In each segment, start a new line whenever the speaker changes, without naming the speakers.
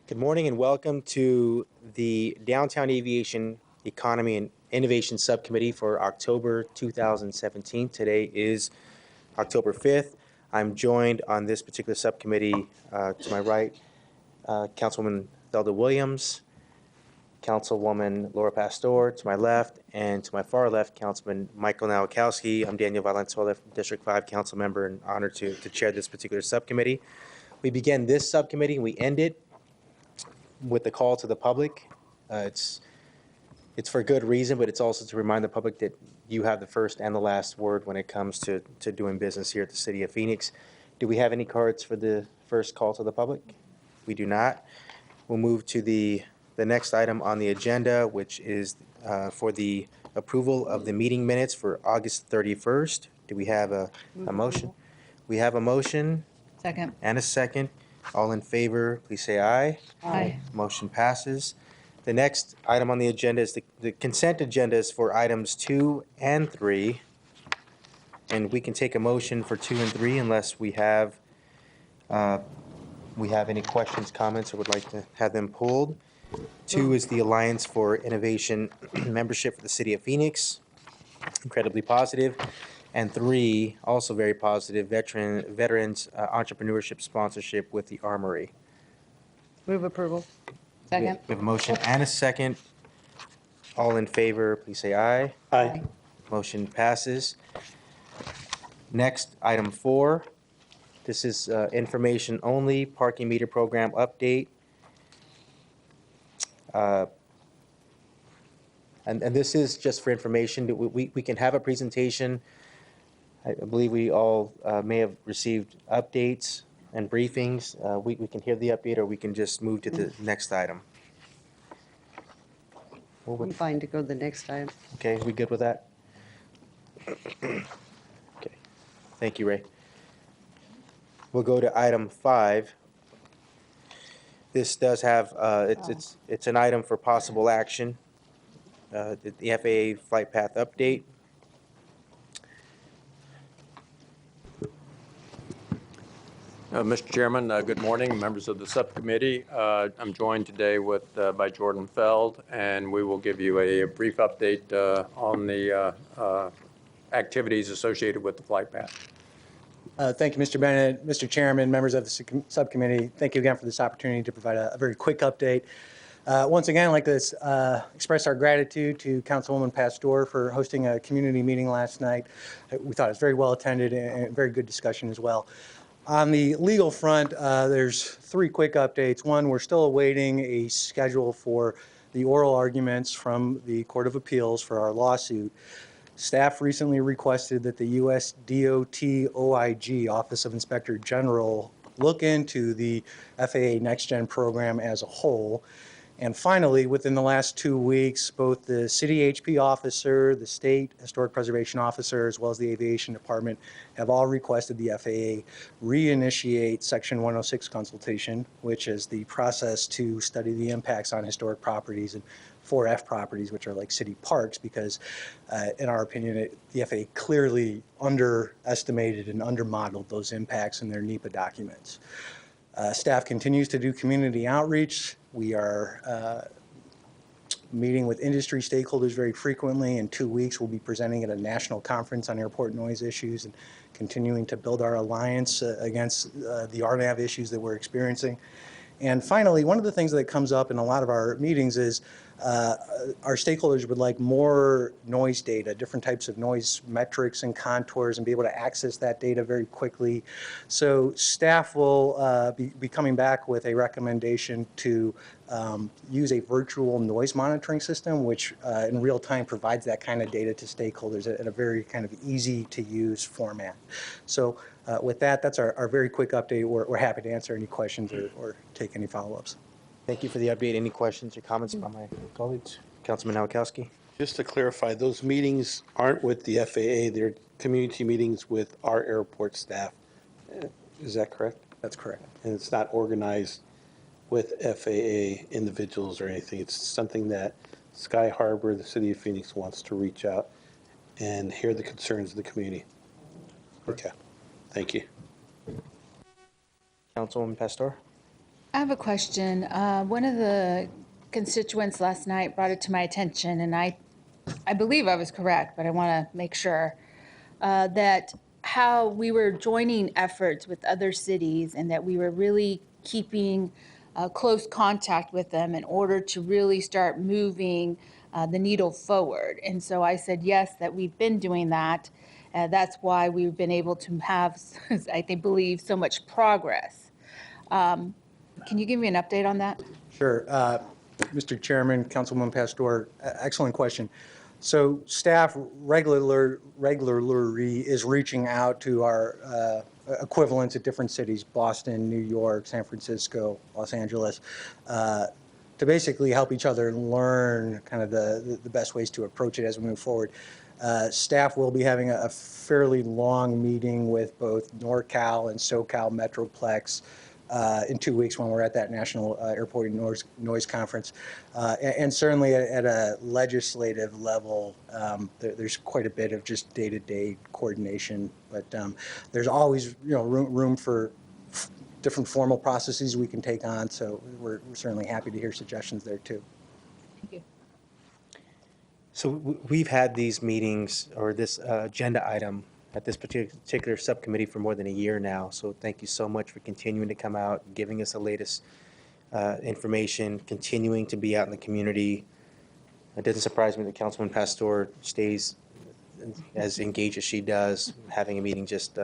Good morning and welcome to the Downtown Aviation Economy and Innovation Subcommittee for October 2017. Today is October 5th. I'm joined on this particular subcommittee to my right, Councilwoman Thelda Williams, Councilwoman Laura Pastor to my left, and to my far left, Councilman Michael Nowakowski. I'm Daniel Valenzuela from District 5 Council Member and honored to chair this particular subcommittee. We begin this subcommittee and we end it with the call to the public. It's for good reason, but it's also to remind the public that you have the first and the last word when it comes to doing business here at the City of Phoenix. Do we have any cards for the first call to the public? We do not. We'll move to the next item on the agenda, which is for the approval of the meeting minutes for August 31st. Do we have a motion? We have a motion.
Second.
And a second. All in favor, please say aye.
Aye.
Motion passes. The next item on the agenda is the consent agenda is for items 2 and 3. And we can take a motion for 2 and 3 unless we have any questions, comments, or would like to have them pulled. 2 is the Alliance for Innovation membership for the City of Phoenix. Incredibly positive. And 3, also very positive, veterans entrepreneurship sponsorship with the Armory.
Move approval. Second.
We have a motion and a second. All in favor, please say aye.
Aye.
Motion passes. Next, item 4. This is information only, parking meter program update. And this is just for information. We can have a presentation. I believe we all may have received updates and briefings. We can hear the update, or we can just move to the next item.
I'm fine to go to the next item.
Okay, we good with that? Okay, thank you, Ray. We'll go to item 5. This does have, it's an item for possible action. The FAA flight path update.
Mr. Chairman, good morning, members of the subcommittee. I'm joined today by Jordan Feld, and we will give you a brief update on the activities associated with the flight path.
Thank you, Mr. Bennett. Mr. Chairman, members of the subcommittee, thank you again for this opportunity to provide a very quick update. Once again, I'd like to express our gratitude to Councilwoman Pastor for hosting a community meeting last night. We thought it was very well attended and very good discussion as well. On the legal front, there's 3 quick updates. One, we're still awaiting a schedule for the oral arguments from the Court of Appeals for our lawsuit. Staff recently requested that the U.S. DOT OIG, Office of Inspector General, look into the FAA Next Gen program as a whole. And finally, within the last 2 weeks, both the city HP officer, the state historic preservation officer, as well as the aviation department have all requested the FAA reinitiate Section 106 consultation, which is the process to study the impacts on historic properties and 4F properties, which are like city parks, because in our opinion, the FAA clearly underestimated and undermodeled those impacts in their NEPA documents. Staff continues to do community outreach. We are meeting with industry stakeholders very frequently. In 2 weeks, we'll be presenting at a national conference on airport noise issues and continuing to build our alliance against the RNAV issues that we're experiencing. And finally, one of the things that comes up in a lot of our meetings is our stakeholders would like more noise data, different types of noise metrics and contours, and be able to access that data very quickly. So staff will be coming back with a recommendation to use a virtual noise monitoring system, which in real time provides that kind of data to stakeholders at a very kind of easy to use format. So with that, that's our very quick update. We're happy to answer any questions or take any follow-ups.
Thank you for the update. Any questions or comments by my colleagues? Councilman Nowakowski.
Just to clarify, those meetings aren't with the FAA. They're community meetings with our airport staff. Is that correct?
That's correct.
And it's not organized with FAA individuals or anything. It's something that Sky Harbor, the City of Phoenix, wants to reach out and hear the concerns of the community. Okay. Thank you.
Councilwoman Pastor.
I have a question. One of the constituents last night brought it to my attention, and I believe I was correct, but I want to make sure that how we were joining efforts with other cities and that we were really keeping close contact with them in order to really start moving the needle forward. And so I said, yes, that we've been doing that. That's why we've been able to have, I think, believe so much progress. Can you give me an update on that?
Sure. Mr. Chairman, Councilwoman Pastor, excellent question. So staff regularly is reaching out to our equivalents at different cities, Boston, New York, San Francisco, Los Angeles, to basically help each other learn kind of the best ways to approach it as we move forward. Staff will be having a fairly long meeting with both NorCal and SoCal Metroplex in 2 weeks when we're at that National Airport Noise Conference. And certainly at a legislative level, there's quite a bit of just day-to-day coordination, but there's always room for different formal processes we can take on, so we're certainly happy to hear suggestions there too.
Thank you.
So we've had these meetings or this agenda item at this particular subcommittee for more than a year now. So thank you so much for continuing to come out, giving us the latest information, continuing to be out in the community. It doesn't surprise me that Councilman Pastor stays as engaged as she does, having a meeting just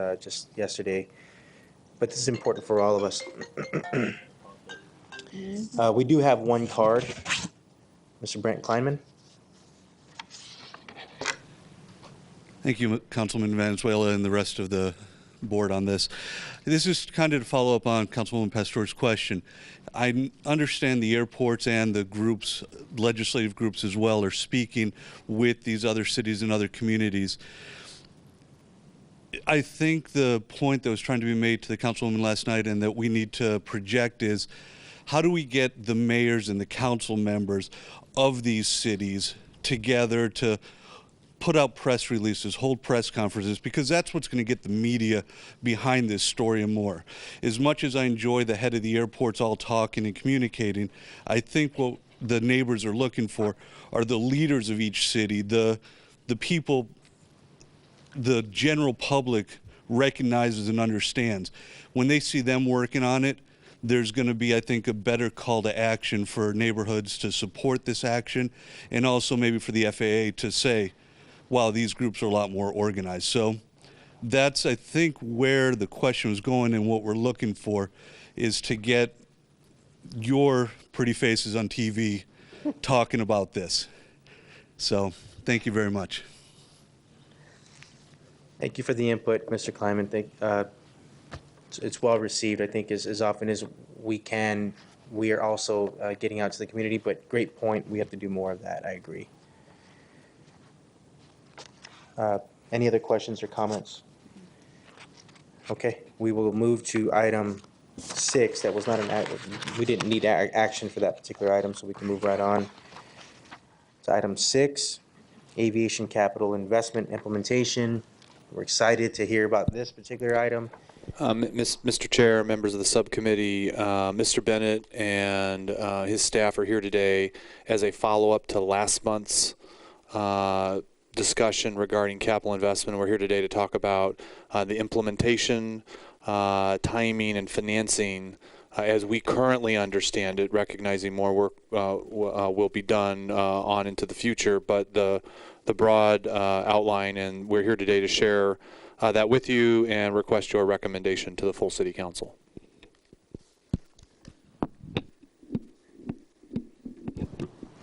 yesterday. But this is important for all of us. We do have one card, Mr. Brent Kleinman.
Thank you, Councilman Valenzuela and the rest of the board on this. This is kind of to follow up on Councilwoman Pastor's question. I understand the airports and the groups, legislative groups as well, are speaking with these other cities and other communities. I think the point that was trying to be made to the Councilwoman last night and that we need to project is, how do we get the mayors and the council members of these cities together to put out press releases, hold press conferences, because that's what's going to get the media behind this story and more. As much as I enjoy the head of the airports all talking and communicating, I think what the neighbors are looking for are the leaders of each city, the people the general public recognizes and understands. When they see them working on it, there's going to be, I think, a better call to action for neighborhoods to support this action, and also maybe for the FAA to say, wow, these groups are a lot more organized. So that's, I think, where the question was going, and what we're looking for is to get your pretty faces on TV talking about this. So thank you very much.
Thank you for the input, Mr. Kleinman. It's well received. I think as often as we can, we are also getting out to the community, but great point. We have to do more of that. I agree. Any other questions or comments? Okay, we will move to item 6. That was not we didn't need action for that particular item, so we can move right on to item 6, aviation capital investment implementation. We're excited to hear about this particular item.
Mr. Chair, members of the subcommittee, Mr. Bennett and his staff are here today as a follow-up to last month's discussion regarding capital investment. We're here today to talk about the implementation, timing, and financing as we currently understand it, recognizing more work will be done on into the future, but the broad outline, and we're here today to share that with you and request your recommendation to the full City Council.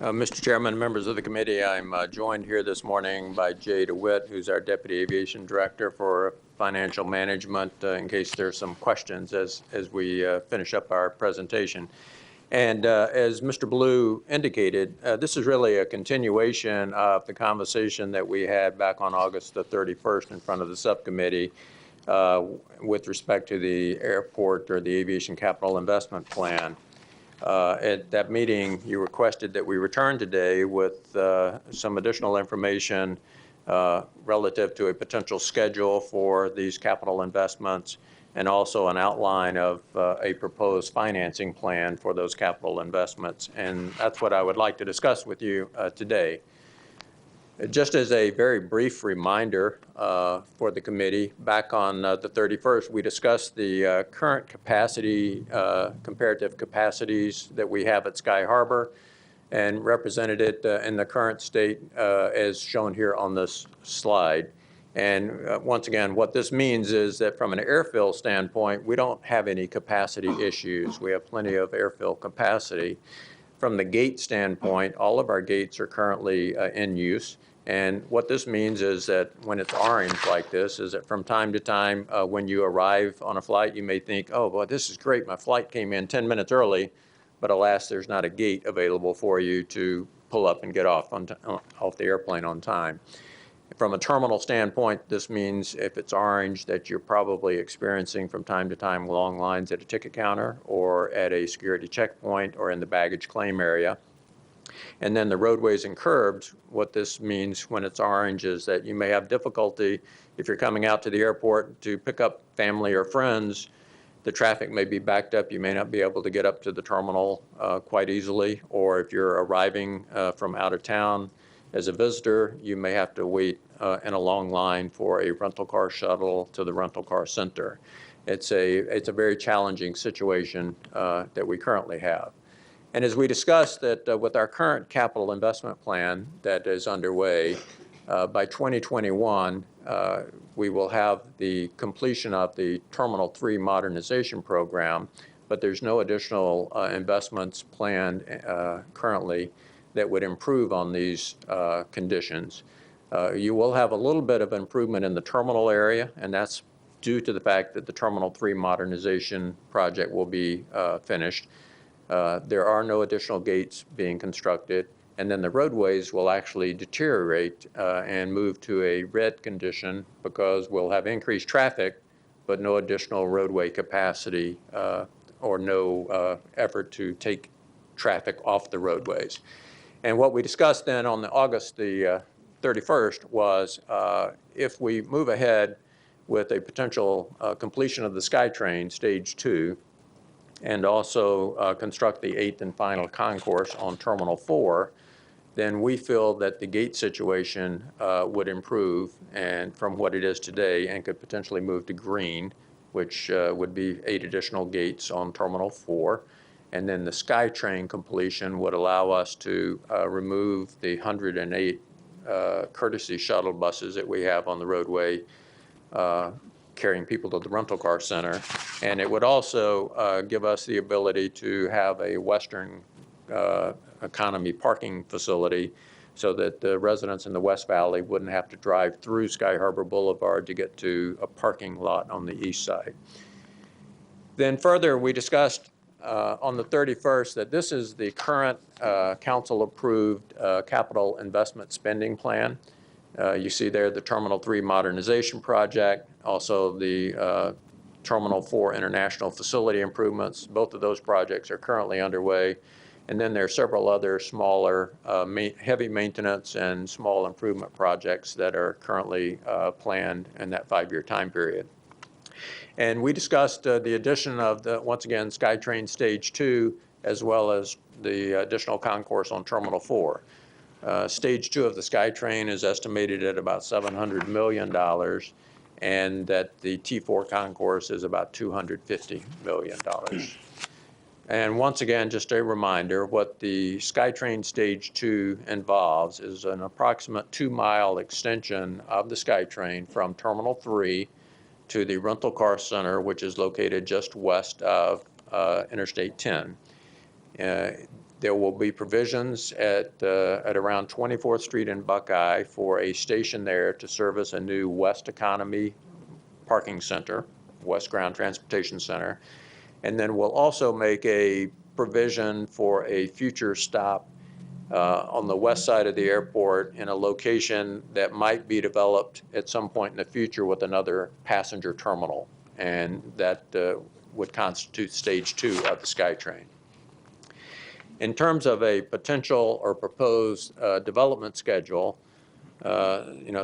Mr. Chairman, members of the committee, I'm joined here this morning by Jay DeWitt, who's our Deputy Aviation Director for Financial Management, in case there's some questions as we finish up our presentation. And as Mr. Blue indicated, this is really a continuation of the conversation that we had back on August the 31st in front of the subcommittee with respect to the airport or the aviation capital investment plan. At that meeting, you requested that we return today with some additional information relative to a potential schedule for these capital investments and also an outline of a proposed financing plan for those capital investments. And that's what I would like to discuss with you today. Just as a very brief reminder for the committee, back on the 31st, we discussed the current capacity, comparative capacities that we have at Sky Harbor, and represented it in the current state as shown here on this slide. And once again, what this means is that from an airfill standpoint, we don't have any capacity issues. We have plenty of airfill capacity. From the gate standpoint, all of our gates are currently in use. And what this means is that when it's orange like this, is that from time to time, when you arrive on a flight, you may think, oh, boy, this is great. My flight came in 10 minutes early, but alas, there's not a gate available for you to pull up and get off the airplane on time. From a terminal standpoint, this means if it's orange that you're probably experiencing from time to time long lines at a ticket counter or at a security checkpoint or in the baggage claim area. And then the roadways and curbs, what this means when it's orange is that you may have difficulty if you're coming out to the airport to pick up family or friends. The traffic may be backed up. You may not be able to get up to the terminal quite easily. Or if you're arriving from out of town as a visitor, you may have to wait in a long line for a rental car shuttle to the rental car center. It's a very challenging situation that we currently have. And as we discussed that with our current capital investment plan that is underway, by 2021, we will have the completion of the Terminal 3 modernization program, but there's no additional investments planned currently that would improve on these conditions. You will have a little bit of improvement in the terminal area, and that's due to the fact that the Terminal 3 modernization project will be finished. There are no additional gates being constructed, and then the roadways will actually deteriorate and move to a red condition because we'll have increased traffic, but no additional roadway capacity or no effort to take traffic off the roadways. And what we discussed then on August the 31st was if we move ahead with a potential completion of the SkyTrain Stage 2 and also construct the 8th and final concourse on Terminal 4, then we feel that the gate situation would improve and from what it is today and could potentially move to green, which would be 8 additional gates on Terminal 4. And then the SkyTrain completion would allow us to remove the 108 courtesy shuttle buses that we have on the roadway carrying people to the rental car center. And it would also give us the ability to have a Western economy parking facility so that the residents in the West Valley wouldn't have to drive through Sky Harbor Boulevard to get to a parking lot on the east side. Then further, we discussed on the 31st that this is the current council-approved capital investment spending plan. You see there the Terminal 3 modernization project, also the Terminal 4 international facility improvements. Both of those projects are currently underway. And then there are several other smaller heavy maintenance and small improvement projects that are currently planned in that 5-year time period. And we discussed the addition of once again, SkyTrain Stage 2, as well as the additional concourse on Terminal 4. Stage 2 of the SkyTrain is estimated at about $700 million, and that the T4 concourse is about $250 million. And once again, just a reminder, what the SkyTrain Stage 2 involves is an approximate 2-mile extension of the SkyTrain from Terminal 3 to the rental car center, which is located just west of Interstate 10. There will be provisions at around 24th Street and Buckeye for a station there to service a new West Economy parking center, West Ground Transportation Center. And then we'll also make a provision for a future stop on the west side of the airport in a location that might be developed at some point in the future with another passenger terminal. And that would constitute Stage 2 of the SkyTrain. In terms of a potential or proposed development schedule,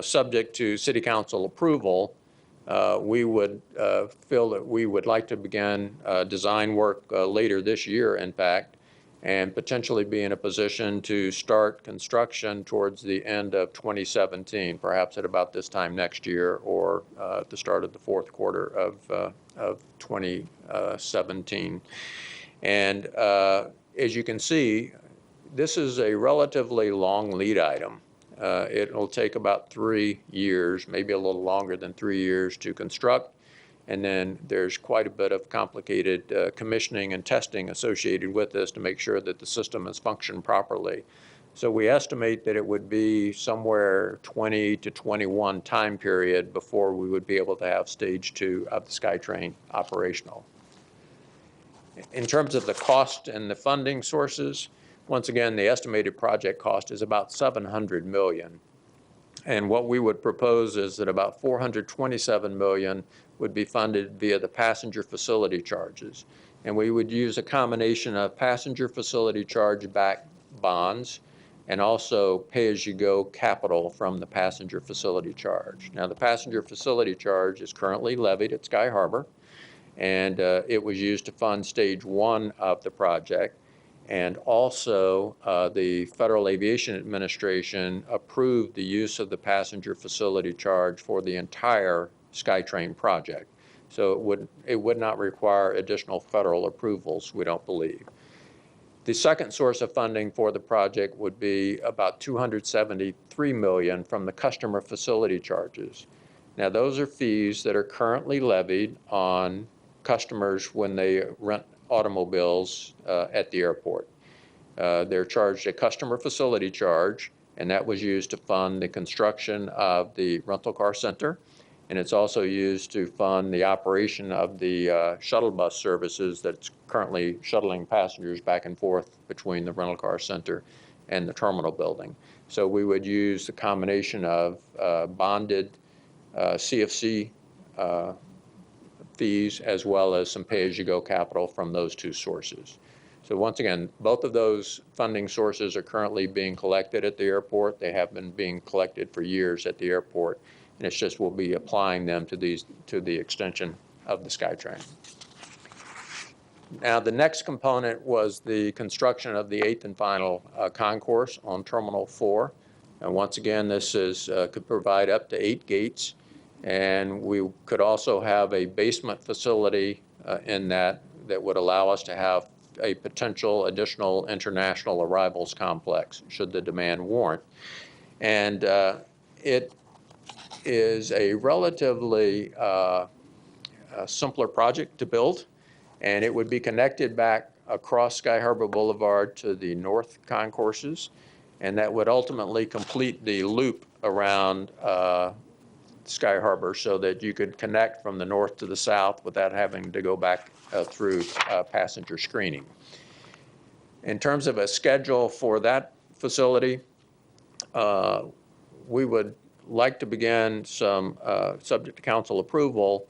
subject to City Council approval, we would feel that we would like to begin design work later this year, in fact, and potentially be in a position to start construction towards the end of 2017, perhaps at about this time next year or at the start of the fourth quarter of 2017. And as you can see, this is a relatively long lead item. It'll take about 3 years, maybe a little longer than 3 years to construct. And then there's quite a bit of complicated commissioning and testing associated with this to make sure that the system has functioned properly. So we estimate that it would be somewhere 20 to 21 time period before we would be able to have stage 2 of the SkyTrain operational. In terms of the cost and the funding sources, once again, the estimated project cost is about $700 million. And what we would propose is that about $427 million would be funded via the passenger facility charges. And we would use a combination of passenger facility charge-backed bonds and also pay-as-you-go capital from the passenger facility charge. Now, the passenger facility charge is currently levied at Sky Harbor, and it was used to fund stage 1 of the project. And also, the Federal Aviation Administration approved the use of the passenger facility charge for the entire SkyTrain project. So it would not require additional federal approvals, we don't believe. The second source of funding for the project would be about $273 million from the customer facility charges. Now, those are fees that are currently levied on customers when they rent automobiles at the airport. They're charged a customer facility charge, and that was used to fund the construction of the rental car center. And it's also used to fund the operation of the shuttle bus services that's currently shuttling passengers back and forth between the rental car center and the terminal building. So we would use the combination of bonded CFC fees as well as some pay-as-you-go capital from those two sources. So once again, both of those funding sources are currently being collected at the airport. They have been being collected for years at the airport, and it's just we'll be applying them to the extension of the SkyTrain. Now, the next component was the construction of the 8th and final concourse on Terminal 4. And once again, this could provide up to 8 gates. And we could also have a basement facility in that would allow us to have a potential additional international arrivals complex should the demand warrant. And it is a relatively simpler project to build, and it would be connected back across Sky Harbor Boulevard to the north concourses, and that would ultimately complete the loop around Sky Harbor so that you could connect from the north to the south without having to go back through passenger screening. In terms of a schedule for that facility, we would like to begin some, subject to council approval,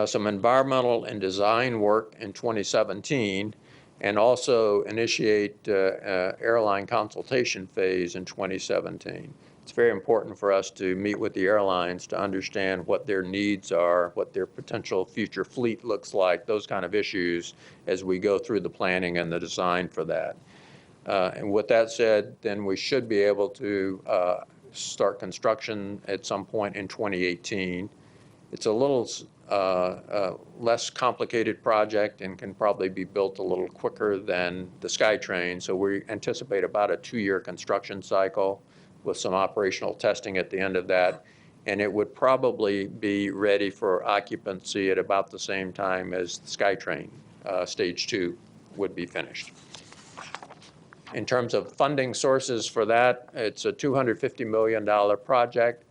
some environmental and design work in 2017, and also initiate airline consultation phase in 2017. It's very important for us to meet with the airlines to understand what their needs are, what their potential future fleet looks like, those kind of issues as we go through the planning and the design for that. And with that said, then we should be able to start construction at some point in 2018. It's a little less complicated project and can probably be built a little quicker than the SkyTrain. So we anticipate about a 2-year construction cycle with some operational testing at the end of that. And it would probably be ready for occupancy at about the same time as the SkyTrain Stage 2 would be finished. In terms of funding sources for that, it's a $250 million project.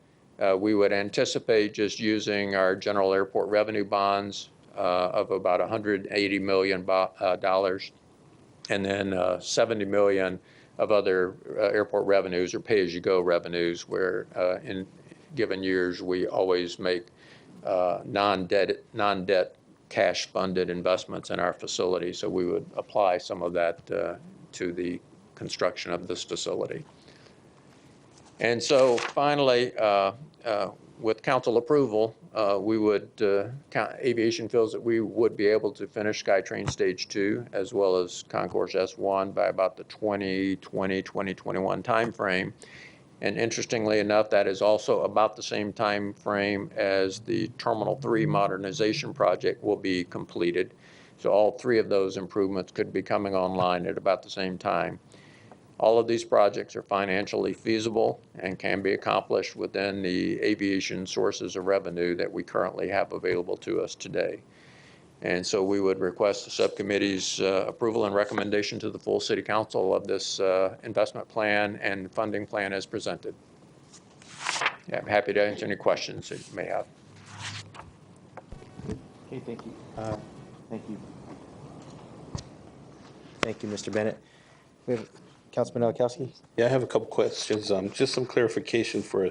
We would anticipate just using our general airport revenue bonds of about $180 million, and then $70 million of other airport revenues or pay-as-you-go revenues, where in given years we always make non-debt cash-funded investments in our facility. So we would apply some of that to the construction of this facility. And so finally, with council approval, aviation feels that we would be able to finish SkyTrain Stage 2 as well as Concourse S1 by about the 2020-2021 timeframe. And interestingly enough, that is also about the same time frame as the Terminal 3 modernization project will be completed. So all three of those improvements could be coming online at about the same time. All of these projects are financially feasible and can be accomplished within the aviation sources of revenue that we currently have available to us today. And so we would request the subcommittee's approval and recommendation to the full city council of this investment plan and funding plan as presented. Yeah, I'm happy to answer any questions that you may have.
Okay, thank you. Thank you. Thank you, Mr. Bennett. We have Councilman Nowakowski.
Yeah, I have a couple questions. Just some clarification for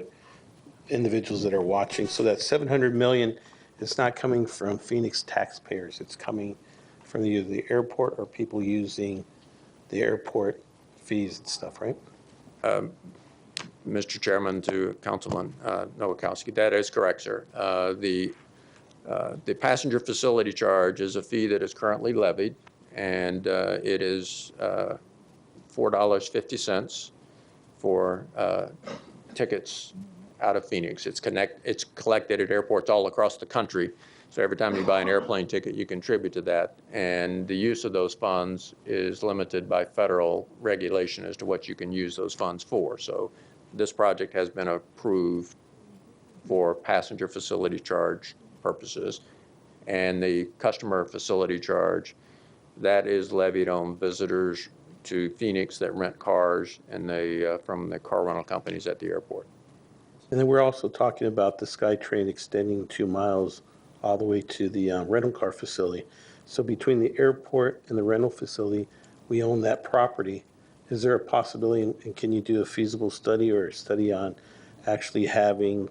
individuals that are watching. So that 700 million is not coming from Phoenix taxpayers. It's coming from either the airport or people using the airport fees and stuff, right?
Mr. Chairman, to Councilman Nowakowski, that is correct, sir. The passenger facility charge is a fee that is currently levied, and it is $4.50 for tickets out of Phoenix. It's collected at airports all across the country. So every time you buy an airplane ticket, you contribute to that. And the use of those funds is limited by federal regulation as to what you can use those funds for. So this project has been approved for passenger facility charge purposes. And the customer facility charge, that is levied on visitors to Phoenix that rent cars and from the car rental companies at the airport.
And then we're also talking about the SkyTrain extending 2 miles all the way to the rental car facility. So between the airport and the rental facility, we own that property. Is there a possibility, and can you do a feasible study or a study on actually having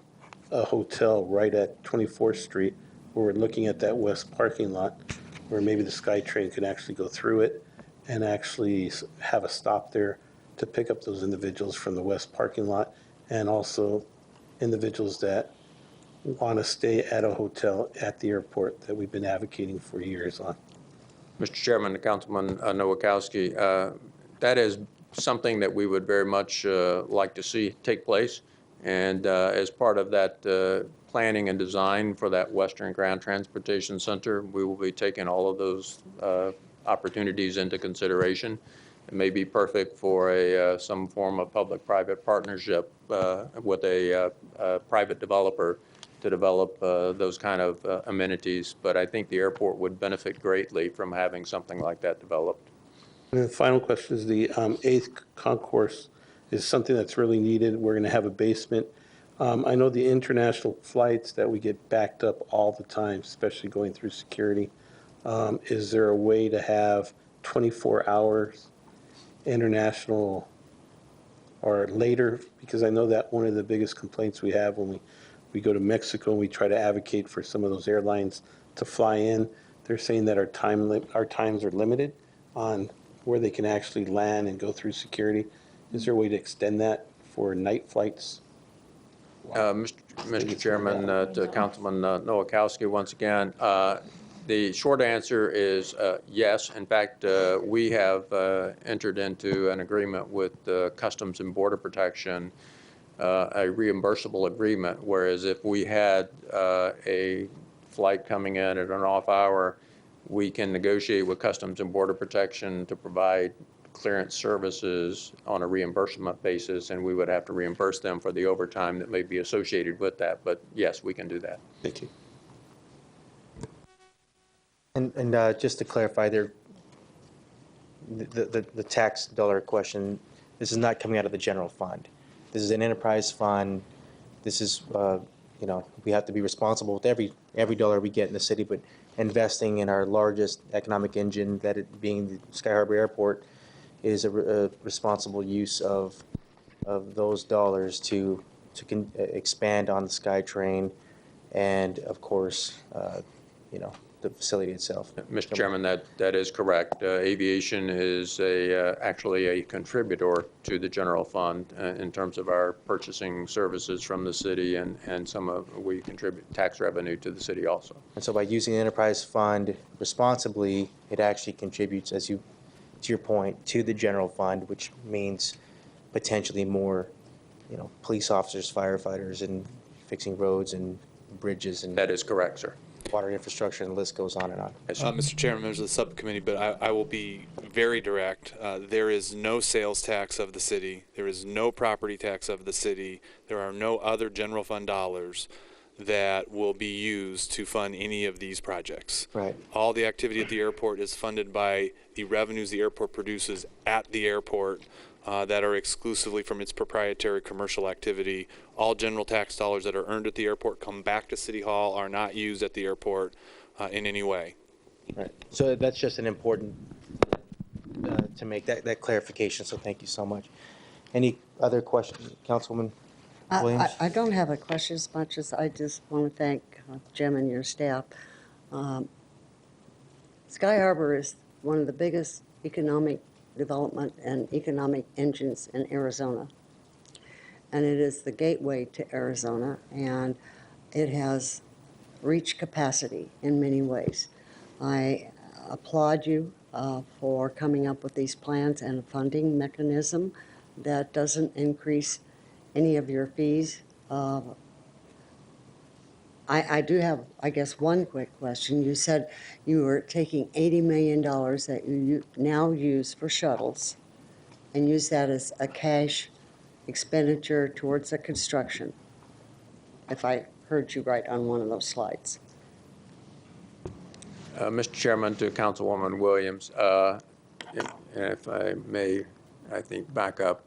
a hotel right at 24th Street where we're looking at that west parking lot where maybe the SkyTrain could actually go through it and actually have a stop there to pick up those individuals from the west parking lot, and also individuals that want to stay at a hotel at the airport that we've been advocating for years on.
Mr. Chairman, Councilman Nowakowski, that is something that we would very much like to see take place. And as part of that planning and design for that Western Ground Transportation Center, we will be taking all of those opportunities into consideration. It may be perfect for some form of public-private partnership with a private developer to develop those kind of amenities. But I think the airport would benefit greatly from having something like that developed.
And the final question is the 8th concourse is something that's really needed. We're going to have a basement. I know the international flights that we get backed up all the time, especially going through security. Is there a way to have 24 hours international or later? Because I know that one of the biggest complaints we have when we go to Mexico and we try to advocate for some of those airlines to fly in, they're saying that our times are limited on where they can actually land and go through security. Is there a way to extend that for night flights?
Mr. Chairman, to Councilman Nowakowski, once again, the short answer is yes. In fact, we have entered into an agreement with Customs and Border Protection, a reimbursable agreement, whereas if we had a flight coming in at an off hour, we can negotiate with Customs and Border Protection to provide clearance services on a reimbursement basis, and we would have to reimburse them for the overtime that may be associated with that. But yes, we can do that.
Thank you.
And just to clarify there, the tax dollar question, this is not coming out of the general fund. This is an enterprise fund. This is, we have to be responsible with every dollar we get in the city, but investing in our largest economic engine, that it being the Sky Harbor Airport, is a responsible use of those dollars to expand on the SkyTrain, and of course, the facility itself.
Mr. Chairman, that is correct. Aviation is actually a contributor to the general fund in terms of our purchasing services from the city, and we contribute tax revenue to the city also.
And so by using the enterprise fund responsibly, it actually contributes, to your point, to the general fund, which means potentially more, police officers, firefighters, and fixing roads and bridges and
That is correct, sir.
water infrastructure, and the list goes on and on.
Yes, sir.
Mr. Chairman, members of the subcommittee, but I will be very direct. There is no sales tax of the city. There is no property tax of the city. There are no other general fund dollars that will be used to fund any of these projects.
Right.
All the activity at the airport is funded by the revenues the airport produces at the airport that are exclusively from its proprietary commercial activity. All general tax dollars that are earned at the airport come back to City Hall, are not used at the airport in any way.
Right. So that's just an important, to make that clarification, so thank you so much. Any other questions, Councilwoman Williams?
I don't have a question as much as I just want to thank Jim and your staff. Sky Harbor is one of the biggest economic development and economic engines in Arizona. And it is the gateway to Arizona, and it has reached capacity in many ways. I applaud you for coming up with these plans and a funding mechanism that doesn't increase any of your fees. I do have, I guess, one quick question. You said you were taking $80 million that you now use for shuttles and use that as a cash expenditure towards the construction, if I heard you right on one of those slides.
Mr. Chairman, to Councilwoman Williams, if I may, I think back up,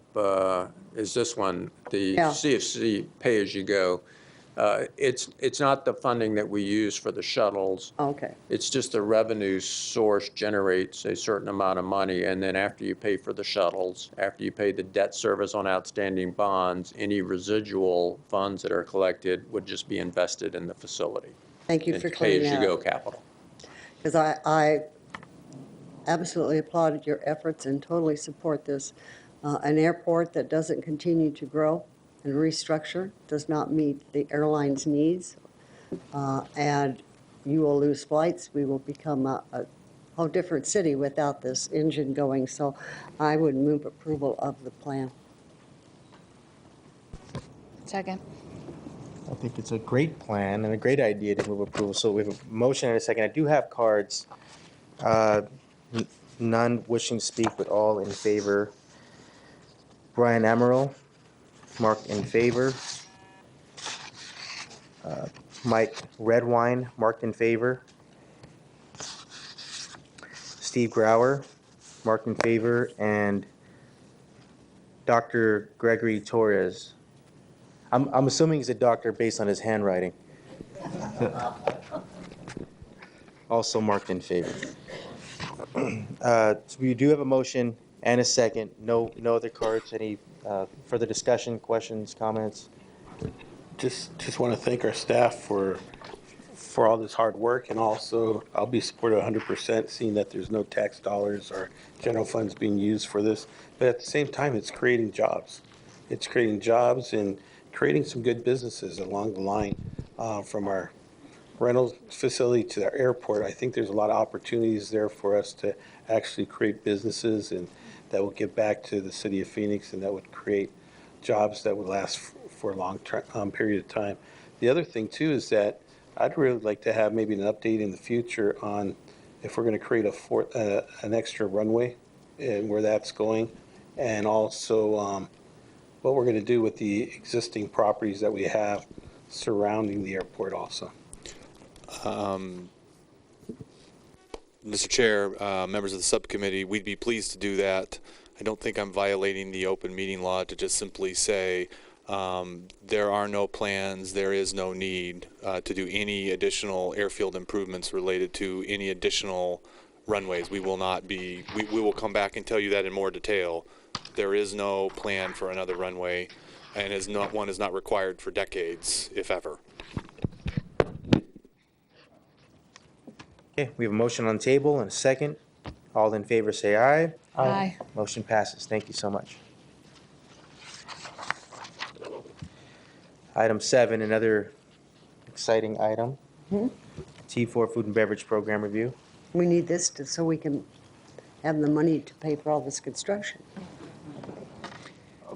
is this one, the
Yeah.
CFC pay-as-you-go. It's not the funding that we use for the shuttles.
Okay.
It's just the revenue source generates a certain amount of money, and then after you pay for the shuttles, after you pay the debt service on outstanding bonds, any residual funds that are collected would just be invested in the facility.
Thank you for clearing that
Pay-as-you-go
up.
capital.
Because I absolutely applauded your efforts and totally support this. An airport that doesn't continue to grow and restructure does not meet the airline's needs, and you will lose flights. We will become a whole different city without this engine going, so I would move approval of the plan.
Second.
I think it's a great plan and a great idea to move approval. So we have a motion and a second. I do have cards. None wishing to speak, but all in favor. Brian Amaral, marked in favor. Mike Redwine, marked in favor. Steve Grauer, marked in favor. And Dr. Gregory Torres. I'm assuming he's a doctor based on his handwriting. Also marked in favor. So we do have a motion and a second. No other cards. Any further discussion, questions, comments?
Just want to thank our staff for all this hard work, and also I'll be supportive 100%, seeing that there's no tax dollars or general funds being used for this. But at the same time, it's creating jobs. It's creating jobs and creating some good businesses along the line, from our rental facility to our airport. I think there's a lot of opportunities there for us to actually create businesses, and that will give back to the city of Phoenix, and that would create jobs that would last for a long period of time. The other thing too is that I'd really like to have maybe an update in the future on if we're going to create an extra runway and where that's going, and also what we're going to do with the existing properties that we have surrounding the airport also.
Mr. Chair, members of the subcommittee, we'd be pleased to do that. I don't think I'm violating the open meeting law to just simply say there are no plans, there is no need to do any additional airfield improvements related to any additional runways. We will not be, we will come back and tell you that in more detail. There is no plan for another runway, and one is not required for decades, if ever.
Okay, we have a motion on the table and a second. All in favor, say aye.
Aye.
Motion passes. Thank you so much. Item 7, another exciting item. T4 Food and Beverage Program Review.
We need this so we can have the money to pay for all this construction.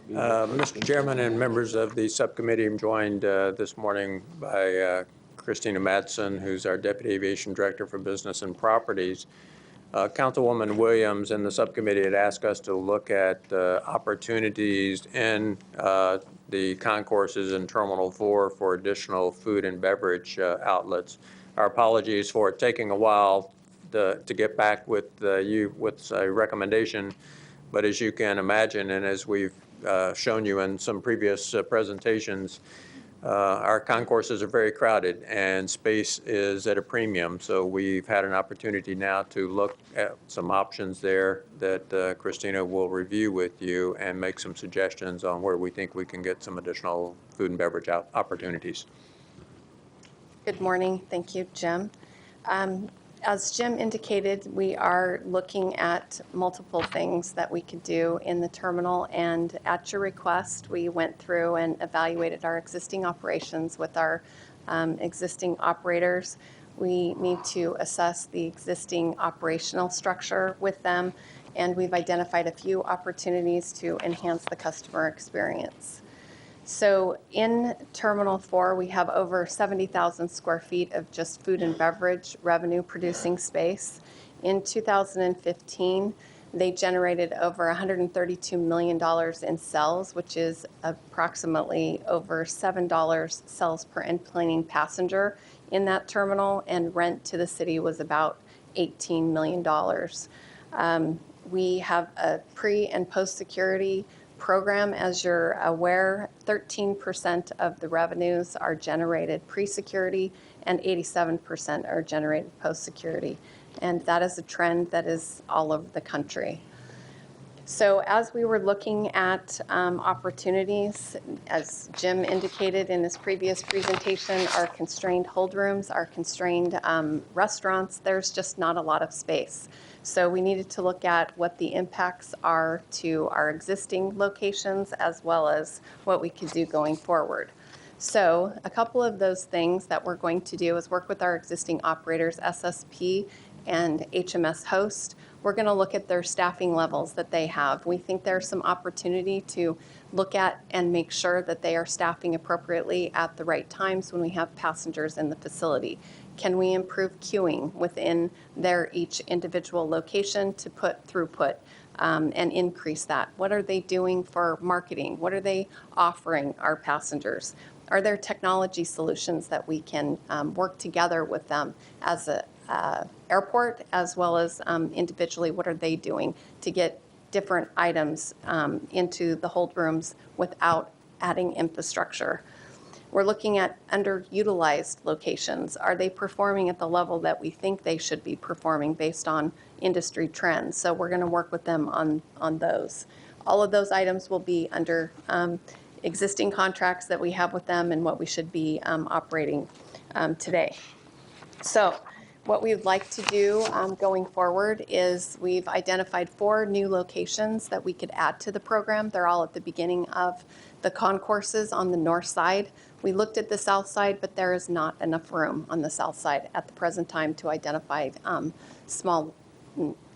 Mr. Chairman and members of the subcommittee, I'm joined this morning by Christina Madsen, who's our Deputy Aviation Director for Business and Properties. Councilwoman Williams and the subcommittee had asked us to look at opportunities in the concourses in Terminal 4 for additional food and beverage outlets. Our apologies for it taking a while to get back with you with a recommendation, but as you can imagine, and as we've shown you in some previous presentations, our concourses are very crowded and space is at a premium. So we've had an opportunity now to look at some options there that Christina will review with you and make some suggestions on where we think we can get some additional food and beverage opportunities.
Good morning. Thank you, Jim. As Jim indicated, we are looking at multiple things that we could do in the terminal, and at your request, we went through and evaluated our existing operations with our existing operators. We need to assess the existing operational structure with them, and we've identified a few opportunities to enhance the customer experience. So in Terminal 4, we have over 70,000 square feet of just food and beverage revenue producing space. In 2015, they generated over $132 million in sales, which is approximately over $7 sales per enplaning passenger in that terminal, and rent to the city was about $18 million. We have a pre- and post-security program. As you're aware, 13% of the revenues are generated pre-security and 87% are generated post-security. And that is a trend that is all over the country. So as we were looking at opportunities, as Jim indicated in his previous presentation, our constrained hold rooms, our constrained restaurants, there's just not a lot of space. So we needed to look at what the impacts are to our existing locations as well as what we could do going forward. So a couple of those things that we're going to do is work with our existing operators, SSP and HMS Host. We're going to look at their staffing levels that they have. We think there's some opportunity to look at and make sure that they are staffing appropriately at the right times when we have passengers in the facility. Can we improve queuing within their each individual location to put throughput and increase that? What are they doing for marketing? What are they offering our passengers? Are there technology solutions that we can work together with them as a airport as well as individually? What are they doing to get different items into the hold rooms without adding infrastructure? We're looking at underutilized locations. Are they performing at the level that we think they should be performing based on industry trends? So we're going to work with them on those. All of those items will be under existing contracts that we have with them and what we should be operating today. So what we would like to do going forward is we've identified 4 new locations that we could add to the program. They're all at the beginning of the concourses on the north side. We looked at the south side, but there is not enough room on the south side at the present time to identify small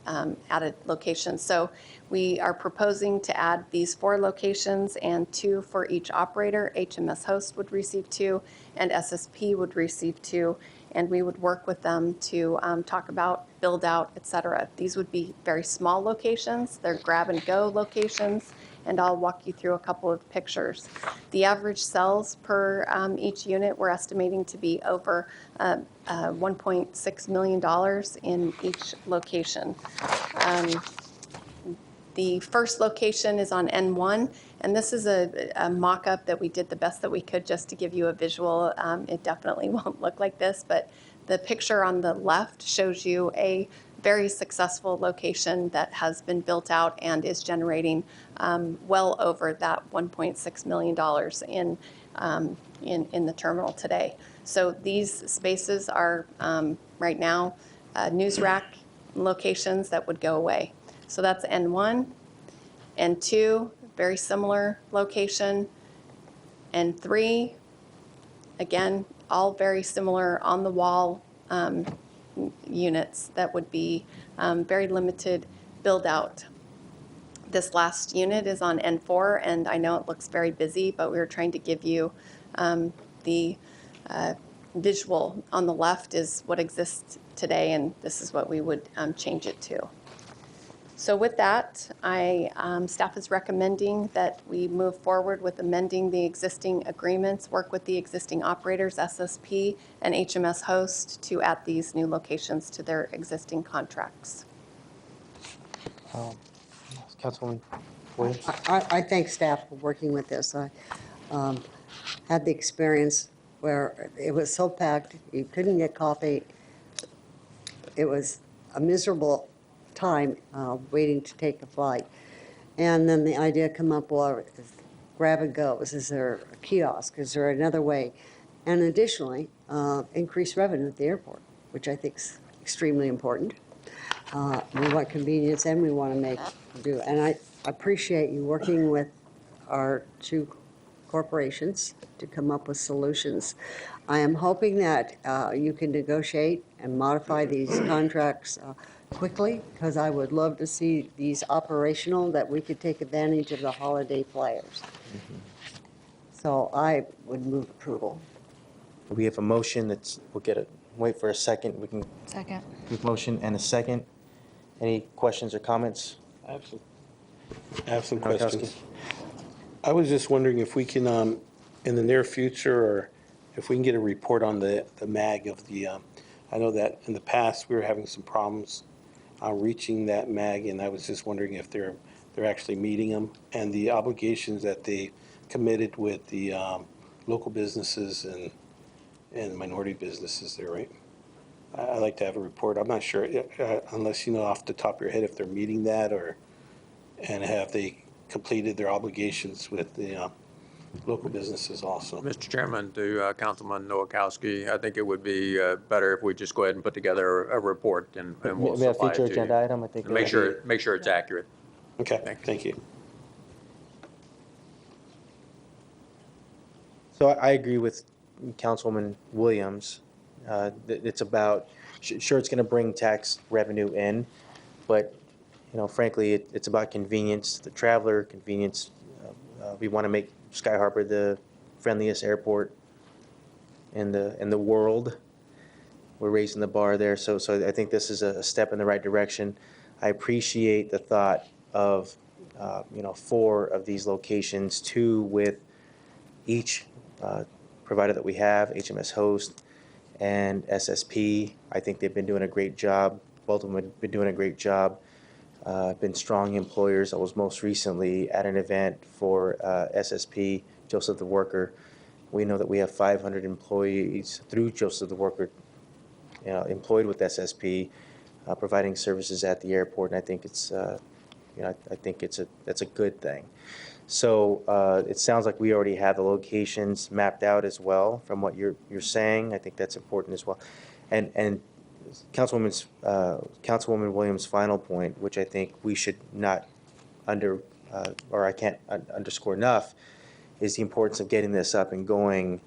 added locations. So we are proposing to add these 4 locations and 2 for each operator. HMS Host would receive 2 and SSP would receive 2. And we would work with them to talk about build out, et cetera. These would be very small locations. They're grab and go locations, and I'll walk you through a couple of pictures. The average sales per each unit we're estimating to be over $1.6 million in each location. The first location is on N1, and this is a mock-up that we did the best that we could just to give you a visual. It definitely won't look like this, but the picture on the left shows you a very successful location that has been built out and is generating well over that $1.6 million in the terminal today. So these spaces are right now news rack locations that would go away. So that's N1. N2, very similar location. N3, again, all very similar on the wall units that would be very limited build out. This last unit is on N4, and I know it looks very busy, but we were trying to give you the visual on the left is what exists today, and this is what we would change it to. So with that, staff is recommending that we move forward with amending the existing agreements, work with the existing operators, SSP and HMS Host, to add these new locations to their existing contracts.
Councilwoman Williams?
I thank staff for working with this. I had the experience where it was so packed, you couldn't get coffee. It was a miserable time waiting to take a flight. And then the idea come up, well, grab and go. Is there a kiosk? Is there another way? And additionally, increase revenue at the airport, which I think is extremely important. We want convenience and we want to make do. And I appreciate you working with our two corporations to come up with solutions. I am hoping that you can negotiate and modify these contracts quickly, because I would love to see these operational, that we could take advantage of the holiday flyers. So I would move approval.
We have a motion that's, we'll get it, wait for a second. We can,
Second.
we have a motion and a second. Any questions or comments?
I have some
Noakowski?
questions. I was just wondering if we can, in the near future, or if we can get a report on the MAG of the, I know that in the past, we were having some problems reaching that MAG, and I was just wondering if they're actually meeting them, and the obligations that they committed with the local businesses and minority businesses there, right? I'd like to have a report. I'm not sure, unless you know off the top of your head if they're meeting that, and have they completed their obligations with the local businesses also.
Mr. Chairman, to Councilman Noakowski, I think it would be better if we just go ahead and put together a report and we'll
We have
supply it
future
to
agenda
you.
item, I think.
And make sure it's accurate.
Okay, thank you.
So I agree with Councilwoman Williams. It's about, sure, it's going to bring tax revenue in, but, you know, frankly, it's about convenience, the traveler, convenience. We want to make Sky Harbor the friendliest airport in the world. We're raising the bar there, so I think this is a step in the right direction. I appreciate the thought of, 4 of these locations, 2 with each provider that we have, HMS Host and SSP. I think they've been doing a great job. Both of them have been doing a great job. Been strong employers. I was most recently at an event for SSP, Joseph the Worker. We know that we have 500 employees through Joseph the Worker, employed with SSP, providing services at the airport, and I think it's, I think that's a good thing. So it sounds like we already have the locations mapped out as well from what you're saying. I think that's important as well. And Councilwoman Williams' final point, which I think we should not I can't underscore enough, is the importance of getting this up and going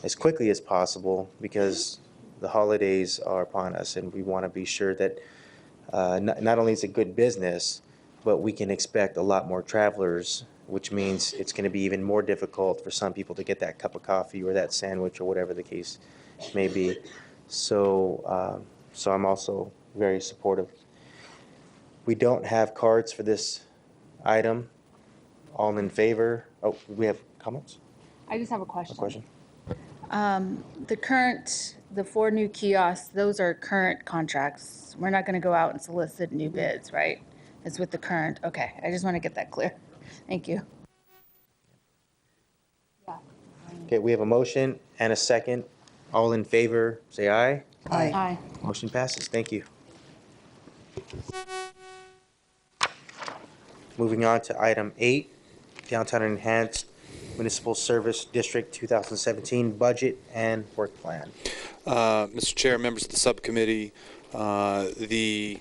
as quickly as possible, because the holidays are upon us, and we want to be sure that not only is it good business, but we can expect a lot more travelers, which means it's going to be even more difficult for some people to get that cup of coffee or that sandwich or whatever the case may be. So I'm also very supportive. We don't have cards for this item. All in favor? Oh, we have comments?
I just have a question.
A question?
The 4 new kiosks, those are current contracts. We're not going to go out and solicit new bids, right? It's with the current, okay. I just want to get that clear. Thank you.
Okay, we have a motion and a second. All in favor, say aye.
Aye.
Aye.
Motion passes. Thank you. Moving on to item 8, Downtown Enhanced Municipal Service District 2017 Budget and Work Plan.
Mr. Chair, members of the subcommittee, The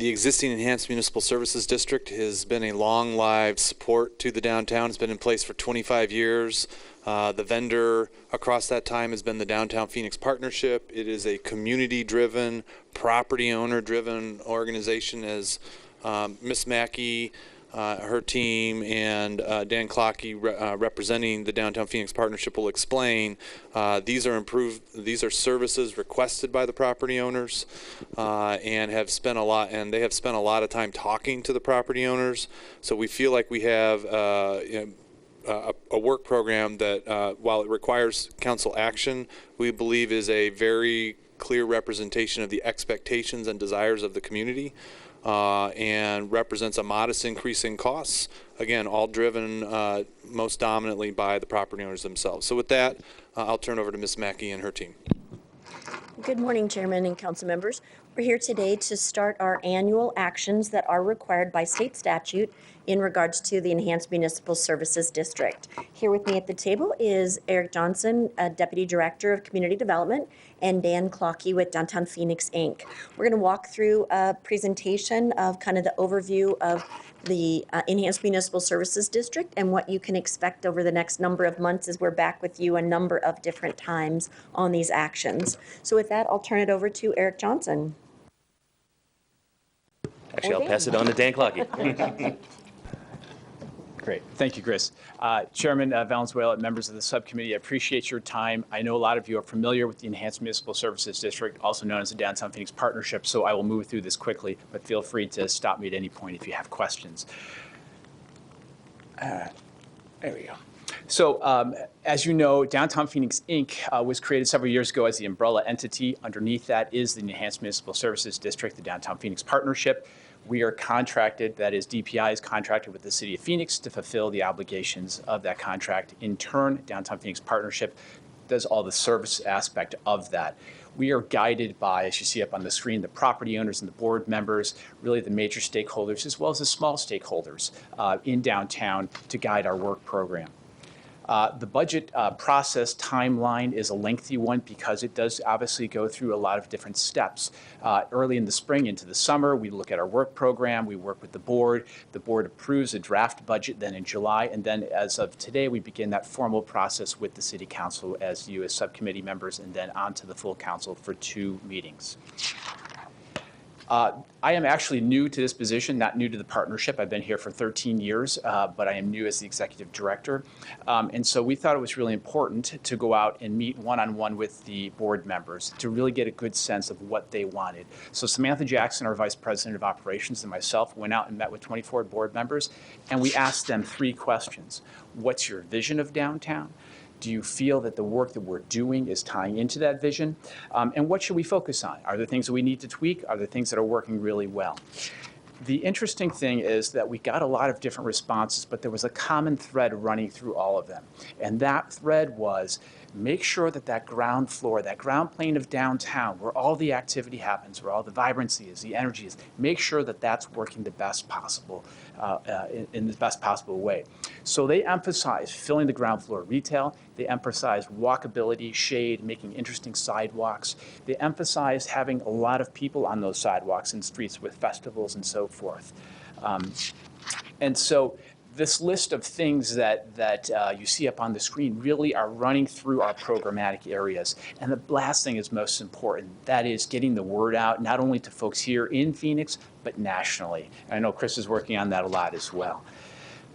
existing Enhanced Municipal Services District has been a long-lived support to the downtown. It's been in place for 25 years. The vendor across that time has been the Downtown Phoenix Partnership. It is a community-driven, property owner-driven organization, as Ms. Mackey, her team, and Dan Clockey, representing the Downtown Phoenix Partnership, will explain. These are services requested by the property owners, and they have spent a lot of time talking to the property owners. So we feel like we have a work program that, while it requires council action, we believe is a very clear representation of the expectations and desires of the community. And represents a modest increase in costs, again, all driven most dominantly by the property owners themselves. So with that, I'll turn over to Ms. Mackey and her team.
Good morning, Chairman and council members. We're here today to start our annual actions that are required by state statute in regards to the Enhanced Municipal Services District. Here with me at the table is Eric Johnson, Deputy Director of Community Development, and Dan Clockey with Downtown Phoenix, Inc. We're going to walk through a presentation of kind of the overview of the Enhanced Municipal Services District and what you can expect over the next number of months as we're back with you a number of different times on these actions. So with that, I'll turn it over to Eric Johnson.
Actually, I'll pass it on to Dan Clockey.
Great. Thank you, Chris. Chairman Valenzuela, members of the subcommittee, I appreciate your time. I know a lot of you are familiar with the Enhanced Municipal Services District, also known as the Downtown Phoenix Partnership, so I will move through this quickly, but feel free to stop me at any point if you have questions. There we go. So as you know, Downtown Phoenix, Inc. Was created several years ago as the umbrella entity. Underneath that is the Enhanced Municipal Services District, the Downtown Phoenix Partnership. We are contracted, that is DPI is contracted with the City of Phoenix to fulfill the obligations of that contract. In turn, Downtown Phoenix Partnership does all the service aspect of that. We are guided by, as you see up on the screen, the property owners and the board members, really the major stakeholders, as well as the small stakeholders in downtown to guide our work program. The budget process timeline is a lengthy one because it does obviously go through a lot of different steps. Early in the spring into the summer, we look at our work program, we work with the board approves a draft budget then in July, and then as of today, we begin that formal process with the City Council as you as subcommittee members, and then on to the full council for 2 meetings. I am actually new to this position, not new to the partnership. I've been here for 13 years, but I am new as the executive director. And so we thought it was really important to go out and meet one-on-one with the board members to really get a good sense of what they wanted. So Samantha Jackson, our vice president of operations, and myself went out and met with 24 board members, and we asked them 3 questions. What's your vision of downtown? Do you feel that the work that we're doing is tying into that vision? And what should we focus on? Are there things that we need to tweak? Are there things that are working really well? The interesting thing is that we got a lot of different responses, but there was a common thread running through all of them. And that thread was make sure that that ground floor, that ground plane of downtown, where all the activity happens, where all the vibrancy is, the energy is, make sure that that's working the best possible, in the best possible way. So they emphasize filling the ground floor retail. They emphasize walkability, shade, making interesting sidewalks. They emphasize having a lot of people on those sidewalks and streets with festivals and so forth. And so this list of things that you see up on the screen really are running through our programmatic areas. And the last thing is most important. That is getting the word out, not only to folks here in Phoenix, but nationally. And I know Chris is working on that a lot as well.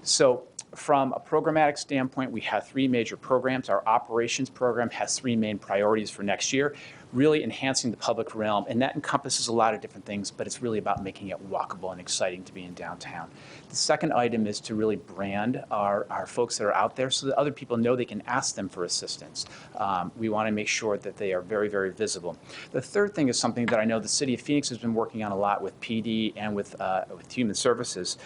So from a programmatic standpoint, we have 3 major programs. Our operations program has 3 main priorities for next year, really enhancing the public realm. And that encompasses a lot of different things, but it's really about making it walkable and exciting to be in downtown. The second item is to really brand our folks that are out there so that other people know they can ask them for assistance. We want to make sure that they are very, very visible. The third thing is something that I know the City of Phoenix has been working on a lot with PD and with Human Services,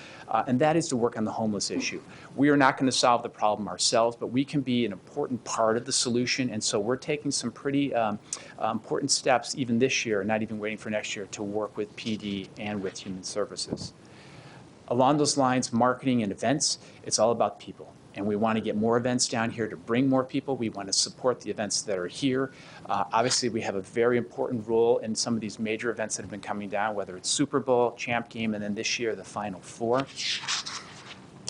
and that is to work on the homeless issue. We are not going to solve the problem ourselves, but we can be an important part of the solution, and so we're taking some pretty important steps even this year, not even waiting for next year, to work with PD and with Human Services. Along those lines, marketing and events, it's all about people. and we want to get more events down here to bring more people. We want to support the events that are here. Obviously, we have a very important role in some of these major events that have been coming down, whether it's Super Bowl, Champ Game, and then this year, the Final Four.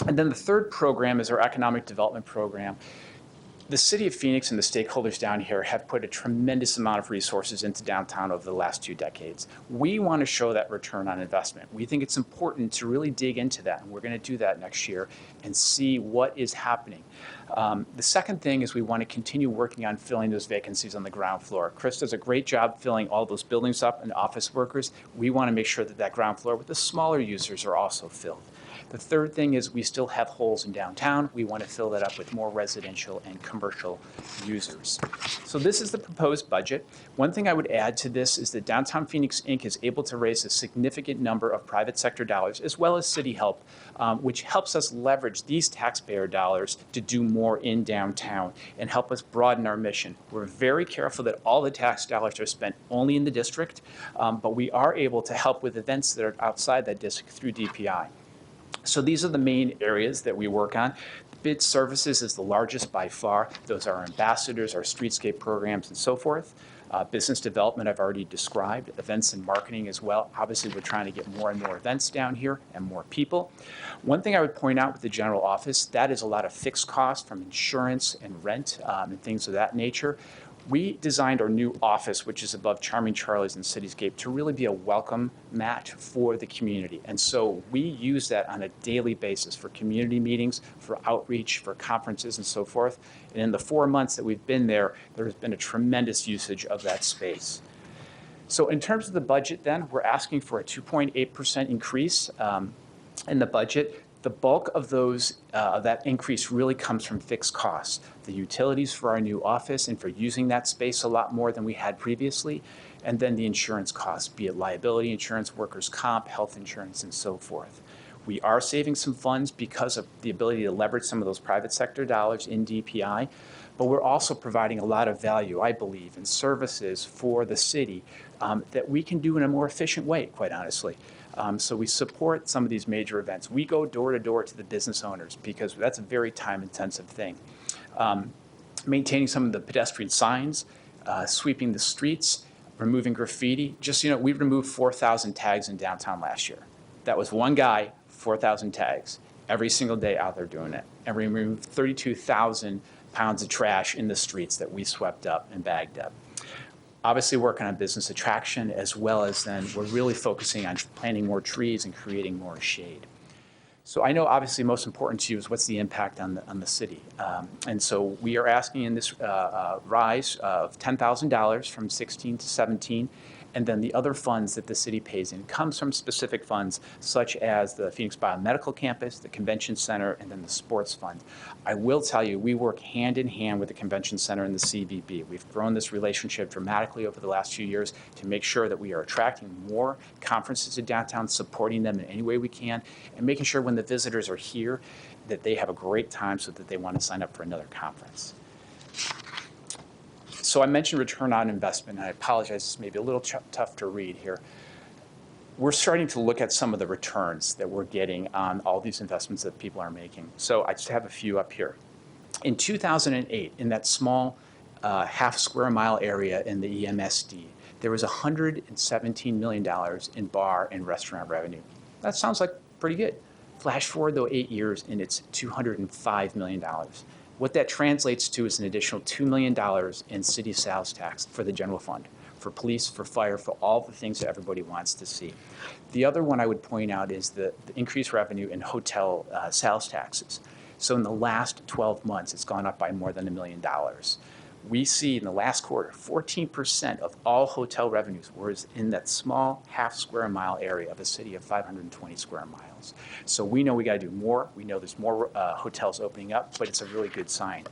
And then the third program is our economic development program. The city of Phoenix and the stakeholders down here have put a tremendous amount of resources into downtown over the last 2 decades. We want to show that return on investment. We think it's important to really dig into that, and we're going to do that next year and see what is happening. The second thing is we want to continue working on filling those vacancies on the ground floor. Chris does a great job filling all those buildings up and office workers. We want to make sure that that ground floor with the smaller users are also filled. The third thing is we still have holes in downtown. We want to fill that up with more residential and commercial users. So this is the proposed budget. One thing I would add to this is that Downtown Phoenix, Inc. is able to raise a significant number of private sector dollars as well as city help, which helps us leverage these taxpayer dollars to do more in downtown and help us broaden our mission. We're very careful that all the tax dollars are spent only in the district, but we are able to help with events that are outside that district through DPI. So these are the main areas that we work on. Bid services is the largest by far. Those are our ambassadors, our streetscape programs, and so forth. Business development I've already described, events and marketing as well. Obviously, we're trying to get more and more events down here and more people. One thing I would point out with the general office, that is a lot of fixed costs from insurance and rent and things of that nature. We designed our new office, which is above Charming Charlie's and Cityscape, to really be a welcome mat for the community. And so we use that on a daily basis for community meetings, for outreach, for conferences, and so forth. And in the 4 months that we've been there, there has been a tremendous usage of that space. So in terms of the budget then, we're asking for a 2.8% increase in the budget. The bulk of that increase really comes from fixed costs. The utilities for our new office and for using that space a lot more than we had previously, and then the insurance costs, be it liability insurance, workers' comp, health insurance, and so forth. We are saving some funds because of the ability to leverage some of those private sector dollars in DPI, but we're also providing a lot of value, I believe, in services for the city that we can do in a more efficient way, quite honestly. So we support some of these major events. We go door to door to the business owners because that's a very time-intensive thing. Maintaining some of the pedestrian signs, sweeping the streets, removing graffiti. Just, you know, we removed 4,000 tags in downtown last year. That was one guy, 4,000 tags, every single day out there doing it. And we removed 32,000 pounds of trash in the streets that we swept up and bagged up. Obviously working on business attraction, as well as then we're really focusing on planting more trees and creating more shade. So I know obviously most important to you is what's the impact on the city. And so we are asking in this rise of $10,000 from 16 to 17. And then the other funds that the city pays in comes from specific funds, such as the Phoenix Biomedical Campus, the Convention Center, and then the Sports Fund. I will tell you, we work hand in hand with the Convention Center and the CVB. We've grown this relationship dramatically over the last few years to make sure that we are attracting more conferences to downtown, supporting them in any way we can, and making sure when the visitors are here that they have a great time so that they want to sign up for another conference. So I mentioned return on investment, and I apologize, this may be a little tough to read here. We're starting to look at some of the returns that we're getting on all these investments that people are making. So I just have a few up here. In 2008, in that small half square mile area in the EMSD, there was $117 million in bar and restaurant revenue. That sounds like pretty good. Flash forward, though, 8 years, and it's $205 million. What that translates to is an additional $2 million in city sales tax for the general fund, for police, for fire, for all the things that everybody wants to see. The other one I would point out is the increased revenue in hotel sales taxes. So in the last 12 months, it's gone up by more than $1 million. We see in the last quarter, 14% of all hotel revenues were in that small half square mile area of a city of 520 square miles. So we know we got to do more. We know there's more hotels opening up, but it's a really good sign.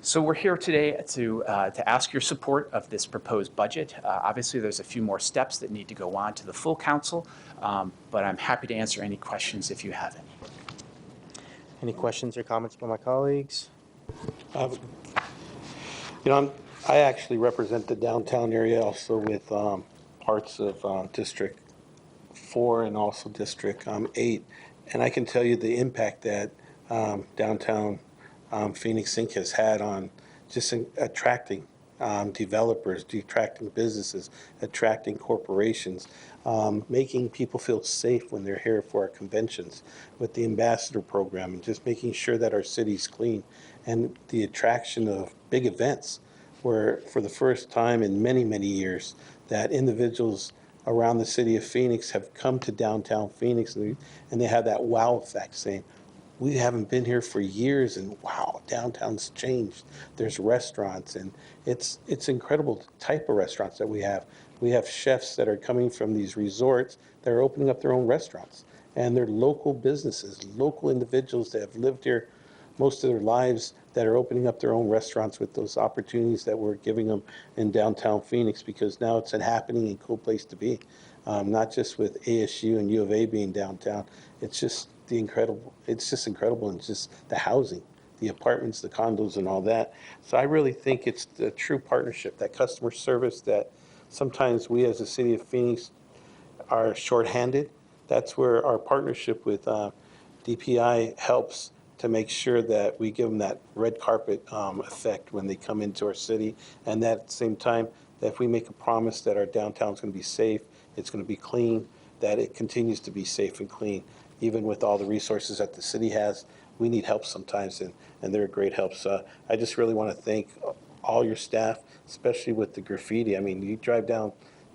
So we're here today to ask your support of this proposed budget. Obviously, there's a few more steps that need to go on to the full council, but I'm happy to answer any questions if you have any.
Any questions or comments from my colleagues?
You know, I actually represent the downtown area also with parts of District 4 and also District 8. And I can tell you the impact that downtown Phoenix Inc. has had on just attracting developers, attracting businesses, attracting corporations, making people feel safe when they're here for our conventions with the ambassador program and just making sure that our city's clean, and the attraction of big events where for the first time in many, many years that individuals around the city of Phoenix have come to downtown Phoenix and they have that wow effect saying, we haven't been here for years, and wow, downtown's changed. There's restaurants, and it's incredible the type of restaurants that we have. We have chefs that are coming from these resorts that are opening up their own restaurants, and they're local businesses, local individuals that have lived here most of their lives that are opening up their own restaurants with those opportunities that we're giving them in downtown Phoenix, because now it's a happening and cool place to be. Not just with ASU and U of A being downtown, it's just incredible, and just the housing, the apartments, the condos and all that. So I really think it's the true partnership, that customer service that sometimes we as the city of Phoenix are shorthanded. That's where our partnership with DPI helps to make sure that we give them that red carpet effect when they come into our city, and that at the same time, that if we make a promise that our downtown is going to be safe, it's going to be clean, that it continues to be safe and clean. Even with all the resources that the city has, we need help sometimes, and they're a great help. So I just really want to thank all your staff, especially with the graffiti. I mean, you drive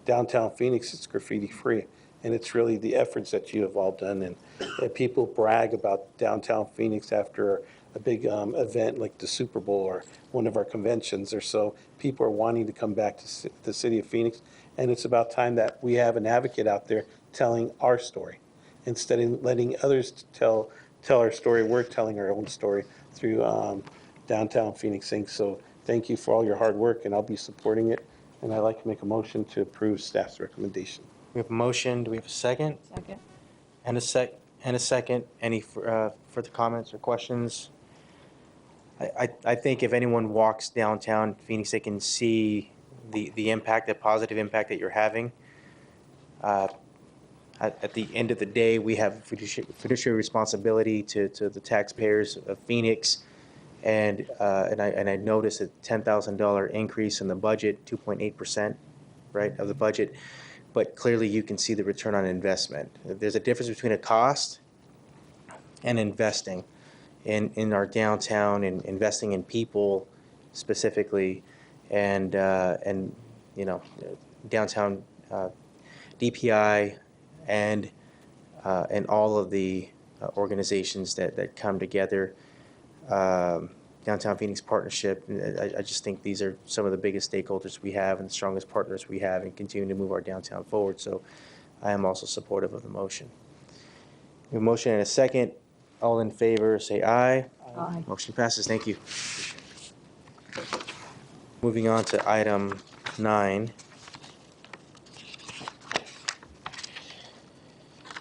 downtown Phoenix, it's graffiti free. And it's really the efforts that you have all done. And people brag about downtown Phoenix after a big event like the Super Bowl or one of our conventions or so. People are wanting to come back to the city of Phoenix. And it's about time that we have an advocate out there telling our story. Instead of letting others tell our story, we're telling our own story through downtown Phoenix Inc. So thank you for all your hard work, and I'll be supporting it. And I'd like to make a motion to approve staff's recommendation.
We have a motion. Do we have a second?
Second.
And a second. Any further comments or questions? I think if anyone walks downtown Phoenix, they can see the impact, the positive impact that you're having. At the end of the day, we have fiduciary responsibility to the taxpayers of Phoenix, and I noticed a $10,000 increase in the budget, 2.8%, right, of the budget. But clearly, you can see the return on investment. There's a difference between a cost and investing in our downtown and investing in people specifically, and you know, downtown DPI. And all of the organizations that come together, Downtown Phoenix Partnership, I just think these are some of the biggest stakeholders we have and the strongest partners we have in continuing to move our downtown forward. So I am also supportive of the motion. We have a motion and a second. All in favor, say aye.
Aye.
Motion passes. Thank you. Moving on to item 9.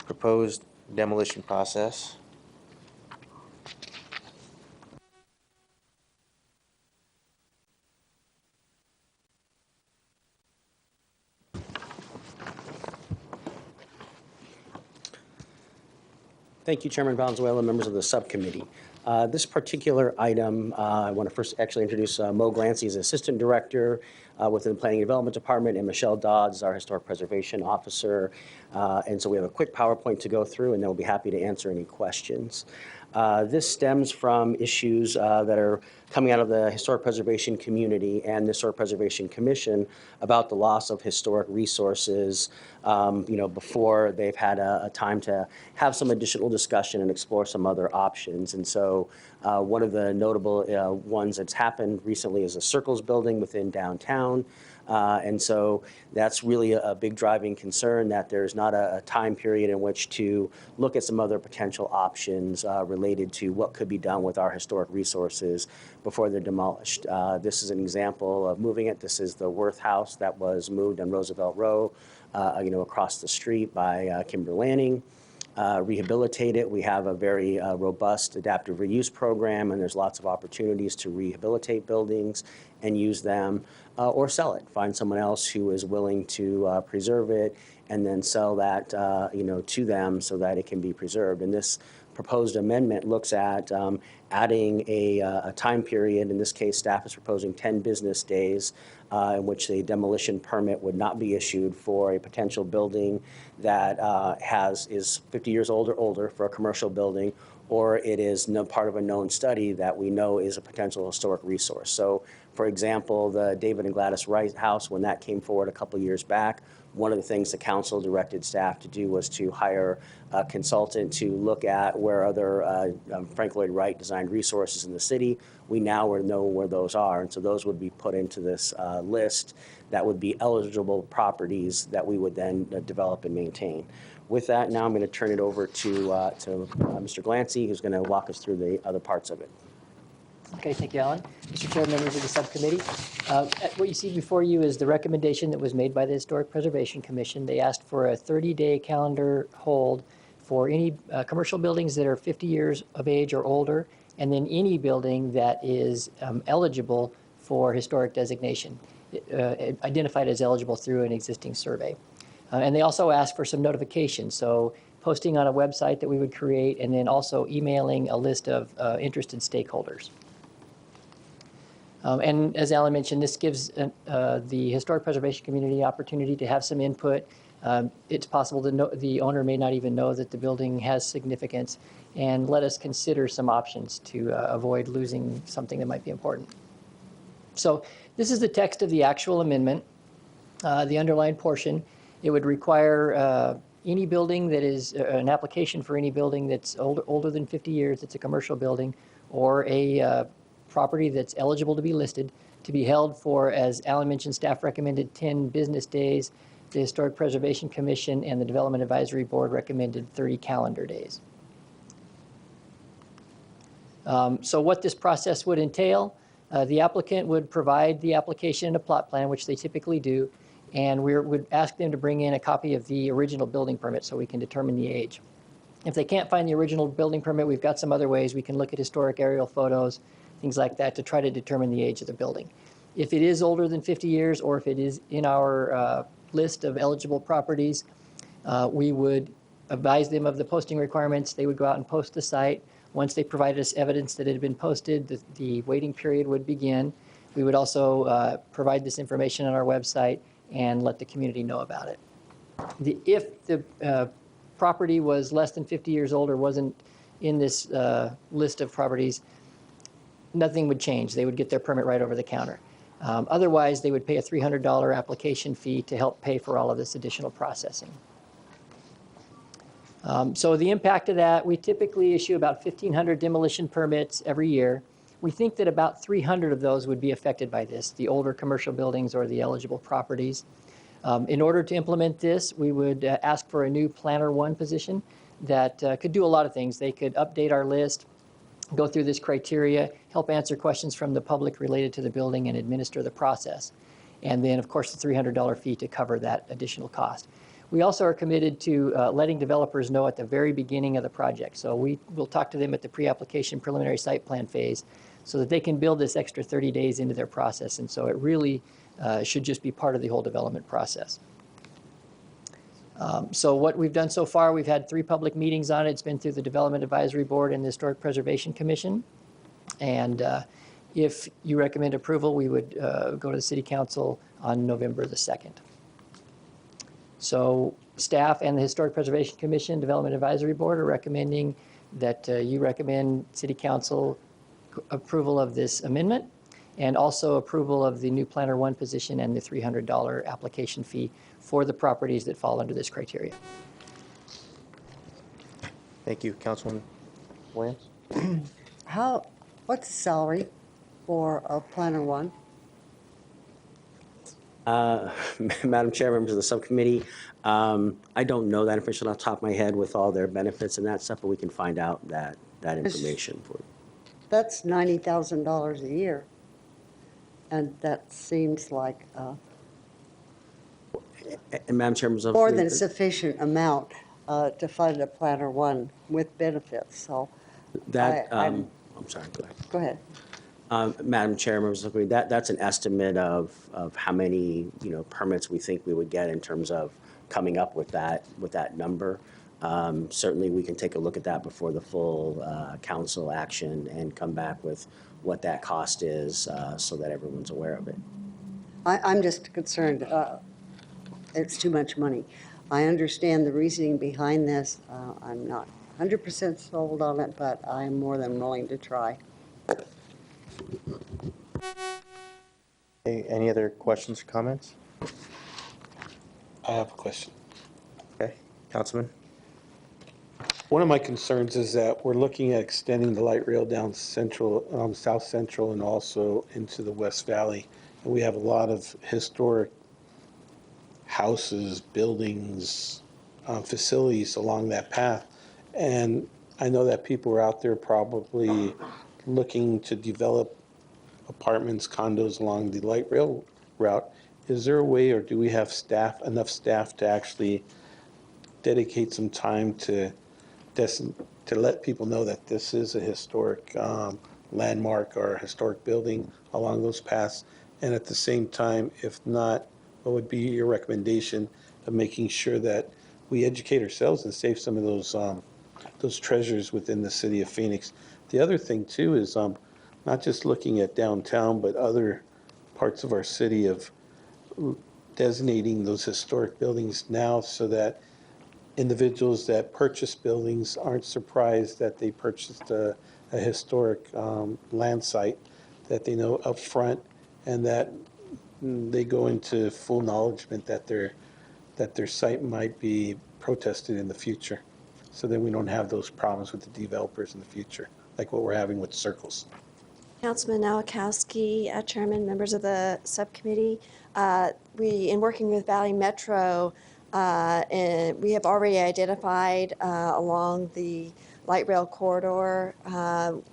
Proposed demolition process.
Thank you, Chairman Valenzuela, members of the subcommittee. This particular item, I want to first actually introduce Mo Glancy as Assistant Director within the Planning and Development Department, and Michelle Dodds, our Historic Preservation Officer. And so we have a quick PowerPoint to go through, and then we'll be happy to answer any questions. This stems from issues that are coming out of the historic preservation community and the Historic Preservation Commission about the loss of historic resources, before they've had a time to have some additional discussion and explore some other options. And so one of the notable ones that's happened recently is a Circles building within downtown. And so that's really a big driving concern, that there's not a time period in which to look at some other potential options related to what could be done with our historic resources before they're demolished. This is an example of moving it. This is the Worth House that was moved on Roosevelt Row, across the street by Kimber Lanning. Rehabilitate it. We have a very robust adaptive reuse program, and there's lots of opportunities to rehabilitate buildings and use them, or sell it. Find someone else who is willing to preserve it, and then sell that, to them so that it can be preserved. In this proposed amendment looks at adding a time period. In this case, staff is proposing 10 business days in which the demolition permit would not be issued for a potential building that is 50 years old or older for a commercial building, or it is no part of a known study that we know is a potential historic resource. So, for example, the David and Gladys Wright House, when that came forward a couple years back, one of the things the council directed staff to do was to hire a consultant to look at where other Frank Lloyd Wright designed resources in the city. We now know where those are, and so those would be put into this list that would be eligible properties that we would then develop and maintain. With that, now I'm going to turn it over to Mr. Glancy, who's going to walk us through the other parts of it.
Okay, thank you, Alan. Mr. Chair, members of the subcommittee, what you see before you is the recommendation that was made by the Historic Preservation Commission. They asked for a 30-day calendar hold for any commercial buildings that are 50 years of age or older, and then any building that is eligible for historic designation, identified as eligible through an existing survey. And they also asked for some notification, so posting on a website that we would create, and then also emailing a list of interested stakeholders. And as Alan mentioned, this gives the historic preservation community opportunity to have some input. It's possible the owner may not even know that the building has significance, and let us consider some options to avoid losing something that might be important. So this is the text of the actual amendment, the underlined portion. It would require any building that is an application for any building that's older than 50 years, that's a commercial building, or a property that's eligible to be listed, to be held for, as Alan mentioned, staff recommended 10 business days. The Historic Preservation Commission and the Development Advisory Board recommended 30 calendar days. So what this process would entail, the applicant would provide the application and a plot plan, which they typically do, and we would ask them to bring in a copy of the original building permit so we can determine the age. If they can't find the original building permit, we've got some other ways. We can look at historic aerial photos, things like that, to try to determine the age of the building. If it is older than 50 years, or if it is in our list of eligible properties, we would advise them of the posting requirements. They would go out and post the site. Once they provided us evidence that it had been posted, the waiting period would begin. We would also provide this information on our website and let the community know about it. If the property was less than 50 years old or wasn't in this list of properties, nothing would change. They would get their permit right over the counter. Otherwise, they would pay a $300 application fee to help pay for all of this additional processing. So the impact of that, we typically issue about 1,500 demolition permits every year. We think that about 300 of those would be affected by this, the older commercial buildings or the eligible properties. In order to implement this, we would ask for a new Planner 1 position that could do a lot of things. They could update our list, go through this criteria, help answer questions from the public related to the building, and administer the process. And then, of course, the $300 fee to cover that additional cost. We also are committed to letting developers know at the very beginning of the project. So we will talk to them at the pre-application preliminary site plan phase so that they can build this extra 30 days into their process. And so it really should just be part of the whole development process. So what we've done so far, we've had 3 public meetings on it. It's been through the Development Advisory Board and the Historic Preservation Commission. And if you recommend approval, we would go to the City Council on November the 2nd. So staff and the Historic Preservation Commission, Development Advisory Board are recommending that you recommend City Council approval of this amendment, and also approval of the new Planner 1 position and the $300 application fee for the properties that fall under this criteria.
Thank you, Councilwoman Williams.
What's the salary for a Planner 1?
Madam Chair, members of the subcommittee, I don't know that information off the top of my head with all their benefits and that stuff, but we can find out that information for you.
That's $90,000 a year. And that seems like
And Madam Chair, members of
more than sufficient amount to fund a Planner 1 with benefits. So
that, I'm sorry, go ahead.
Go ahead.
Madam Chair, members of the committee, that's an estimate of how many permits we think we would get in terms of coming up with that number. Certainly, we can take a look at that before the full council action and come back with what that cost is so that everyone's aware of it.
I'm just concerned, it's too much money. I understand the reasoning behind this. I'm not 100% sold on it, but I'm more than willing to try.
Any other questions or comments?
I have a question.
Okay, Councilman?
One of my concerns is that we're looking at extending the light rail down Central, South Central, and also into the West Valley. And we have a lot of historic houses, buildings, facilities along that path. And I know that people are out there probably looking to develop apartments, condos along the light rail route. Is there a way, or do we have enough staff to actually dedicate some time to let people know that this is a historic landmark or a historic building along those paths? And at the same time, if not, what would be your recommendation of making sure that we educate ourselves and save some of those treasures within the city of Phoenix? The other thing too is not just looking at downtown, but other parts of our city of designating those historic buildings now so that individuals that purchase buildings aren't surprised that they purchased a historic land site, that they know up front, and that they go into full acknowledgement that their site might be protested in the future, so that we don't have those problems with the developers in the future, like what we're having with Circles.
Councilman Nowakowski, Chairman, members of the subcommittee, in working with Valley Metro, and we have already identified along the light rail corridor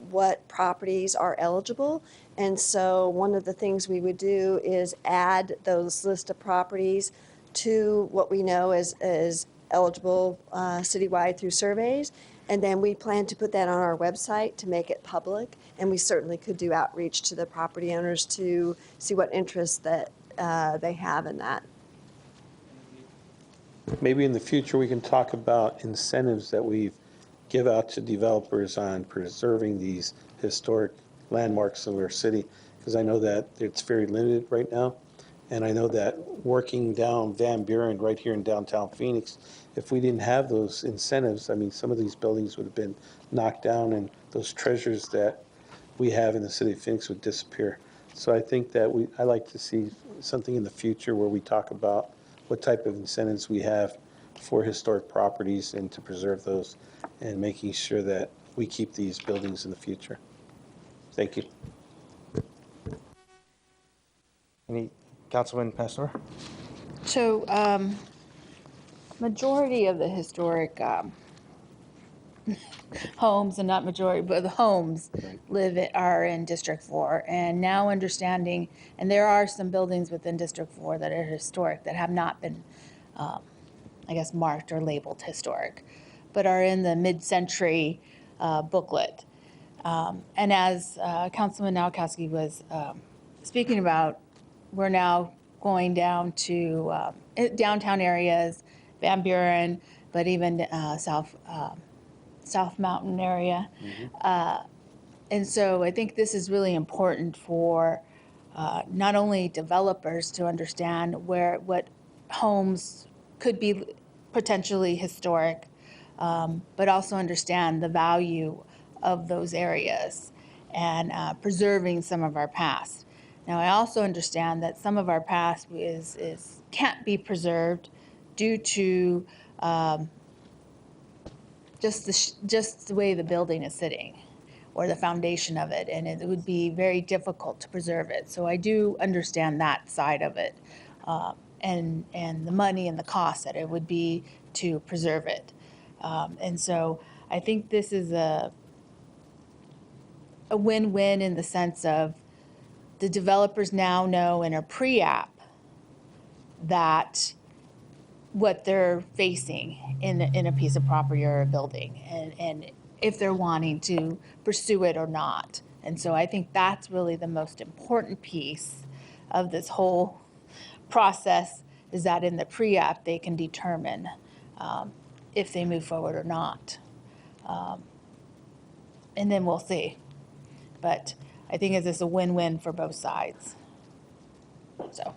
what properties are eligible. And so one of the things we would do is add those list of properties to what we know as eligible citywide through surveys. And then we plan to put that on our website to make it public. And we certainly could do outreach to the property owners to see what interest that they have in that.
Maybe in the future, we can talk about incentives that we give out to developers on preserving these historic landmarks of our city, because I know that it's very limited right now. And I know that working down Van Buren right here in downtown Phoenix, if we didn't have those incentives, I mean, some of these buildings would have been knocked down and those treasures that we have in the city of Phoenix would disappear. So I think that I like to see something in the future where we talk about what type of incentives we have for historic properties and to preserve those and making sure that we keep these buildings in the future. Thank you.
Any, Councilman Pastor?
So, majority of the historic homes, and not majority, but the homes are in District 4. And now understanding, and there are some buildings within District 4 that are historic that have not been, I guess, marked or labeled historic, but are in the mid-century booklet. And as Councilman Nowakowski was speaking about, we're now going down to downtown areas, Van Buren, but even South Mountain area. And so I think this is really important for not only developers to understand what homes could be potentially historic, but also understand the value of those areas and preserving some of our past. Now, I also understand that some of our past can't be preserved due to just the way the building is sitting or the foundation of it, and it would be very difficult to preserve it. So I do understand that side of it, and the money and the cost that it would be to preserve it. And so I think this is a win-win in the sense of the developers now know in a pre-app that what they're facing in a piece of property or a building, and if they're wanting to pursue it or not. And so I think that's really the most important piece of this whole process, is that in the pre-app they can determine if they move forward or not. And then we'll see. But I think it's a win-win for both sides. So,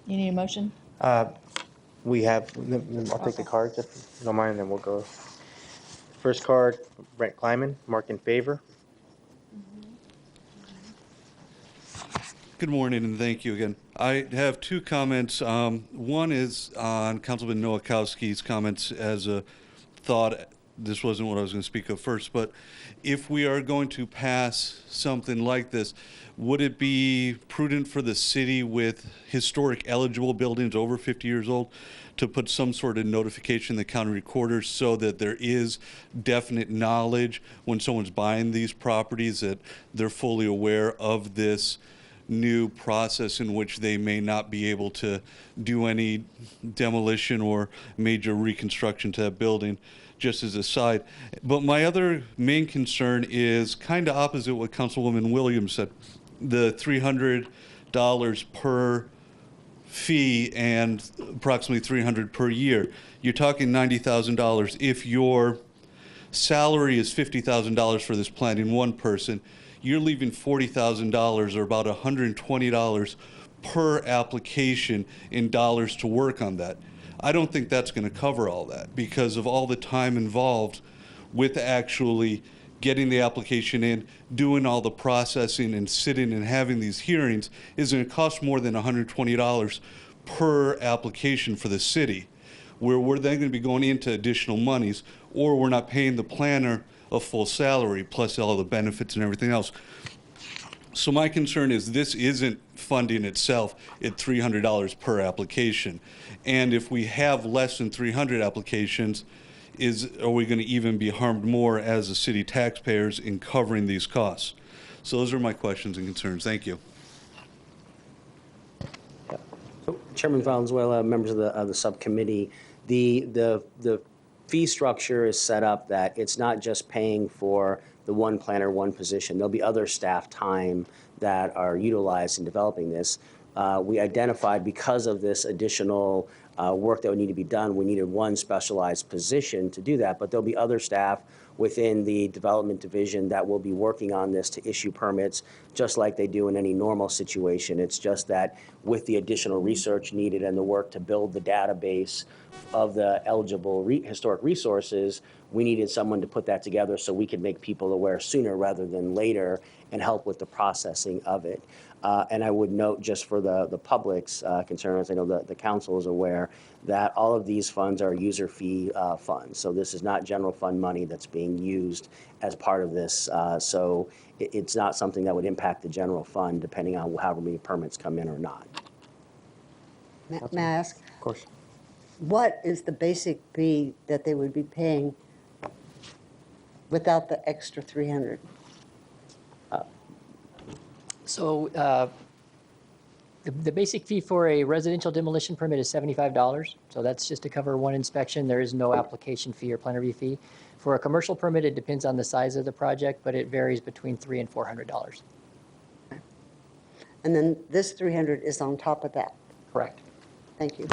you need a motion?
We have, I'll take the cards if you don't mind, and then we'll go. First card, Brent Kleiman, mark in favor.
Good morning, and thank you again. I have two comments. One is on Councilman Nowakowski's comments as a thought. This wasn't what I was going to speak of first, but if we are going to pass something like this, would it be prudent for the city with historic eligible buildings over 50 years old to put some sort of notification in the county recorder so that there is definite knowledge when someone's buying these properties, that they're fully aware of this new process in which they may not be able to do any demolition or major reconstruction to that building, just as a side. But my other main concern is kind of opposite what Councilwoman Williams said. The $300 per fee and approximately $300 per year. You're talking $90,000. If your salary is $50,000 for this planning one person, you're leaving $40,000 or about $120 per application in dollars to work on that. I don't think that's going to cover all that because of all the time involved with actually getting the application in, doing all the processing and sitting and having these hearings is going to cost more than $120 per application for the city, where we're then going to be going into additional monies, or we're not paying the planner a full salary plus all the benefits and everything else. So my concern is this isn't funding itself at $300 per application. And if we have less than 300 applications, are we going to even be harmed more as the city taxpayers in covering these costs? So those are my questions and concerns. Thank you.
So, Chairman Valenzuela, members of the subcommittee, the fee structure is set up that it's not just paying for the one planner, one position. There'll be other staff time that are utilized in developing this. We identified, because of this additional work that would need to be done, we needed one specialized position to do that, but there'll be other staff within the development division that will be working on this to issue permits, just like they do in any normal situation. It's just that with the additional research needed and the work to build the database of the eligible historic resources, we needed someone to put that together so we could make people aware sooner rather than later and help with the processing of it. And I would note, just for the public's concerns, I know the council is aware that all of these funds are user fee funds. So this is not general fund money that's being used as part of this. So it's not something that would impact the general fund depending on however many permits come in or not.
May I ask?
Of course.
What is the basic fee that they would be paying without the extra 300?
So the basic fee for a residential demolition permit is $75. So that's just to cover one inspection. There is no application fee or planner fee. For a commercial permit, it depends on the size of the project, but it varies between $300 and $400.
And then this 300 is on top of that?
Correct.
Thank you.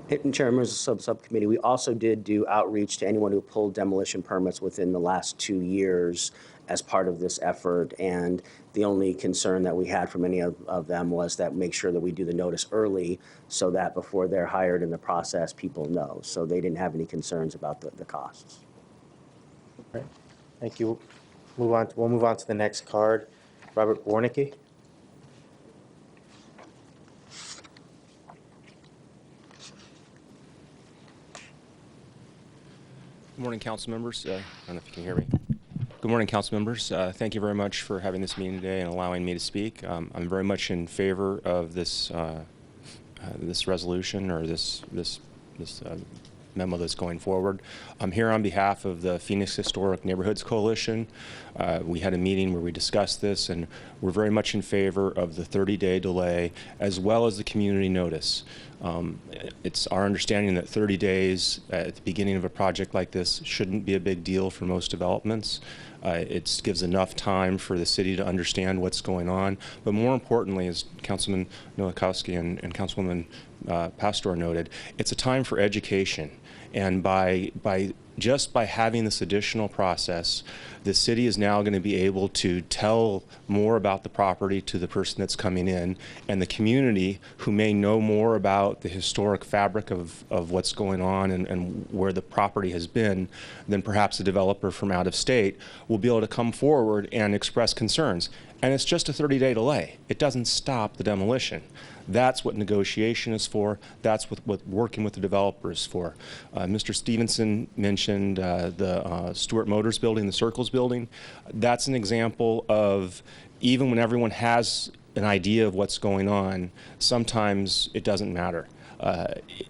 And Chair, members of the subcommittee, we also did do outreach to anyone who pulled demolition permits within the last 2 years as part of this effort. And the only concern that we had from any of them was that make sure that we do the notice early so that before they're hired in the process, people know. So they didn't have any concerns about the costs.
Right. Thank you. We'll move on to the next card. Robert Warnicki.
Good morning, council members. I don't know if you can hear me. Good morning, council members. Thank you very much for having this meeting today and allowing me to speak. I'm very much in favor of this this resolution or this memo that's going forward. I'm here on behalf of the Phoenix Historic Neighborhoods Coalition. We had a meeting where we discussed this, and we're very much in favor of the 30-day delay as well as the community notice. It's our understanding that 30 days at the beginning of a project like this shouldn't be a big deal for most developments. It gives enough time for the city to understand what's going on. But more importantly, as Councilman Nowakowski and Councilwoman Pastor noted, it's a time for education. And just by having this additional process, the city is now going to be able to tell more about the property to the person that's coming in, and the community who may know more about the historic fabric of what's going on and where the property has been than perhaps a developer from out of state will be able to come forward and express concerns. And it's just a 30-day delay. It doesn't stop the demolition. That's what negotiation is for. That's what working with the developer is for. Mr. Stevenson mentioned the Stewart Motors building, the Circles building. That's an example of, even when everyone has an idea of what's going on, sometimes it doesn't matter.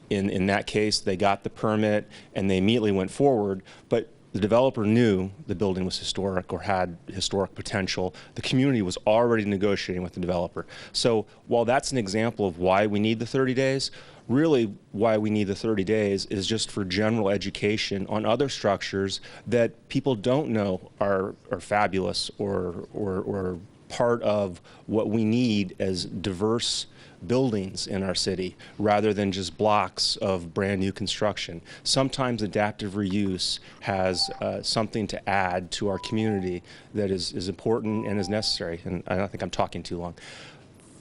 In that case, they got the permit and they immediately went forward, but the developer knew the building was historic or had historic potential. The community was already negotiating with the developer. So while that's an example of why we need the 30 days, really why we need the 30 days is just for general education on other structures that people don't know are fabulous or part of what we need as diverse buildings in our city, rather than just blocks of brand new construction. Sometimes adaptive reuse has something to add to our community that is important and is necessary. And I don't think I'm talking too long.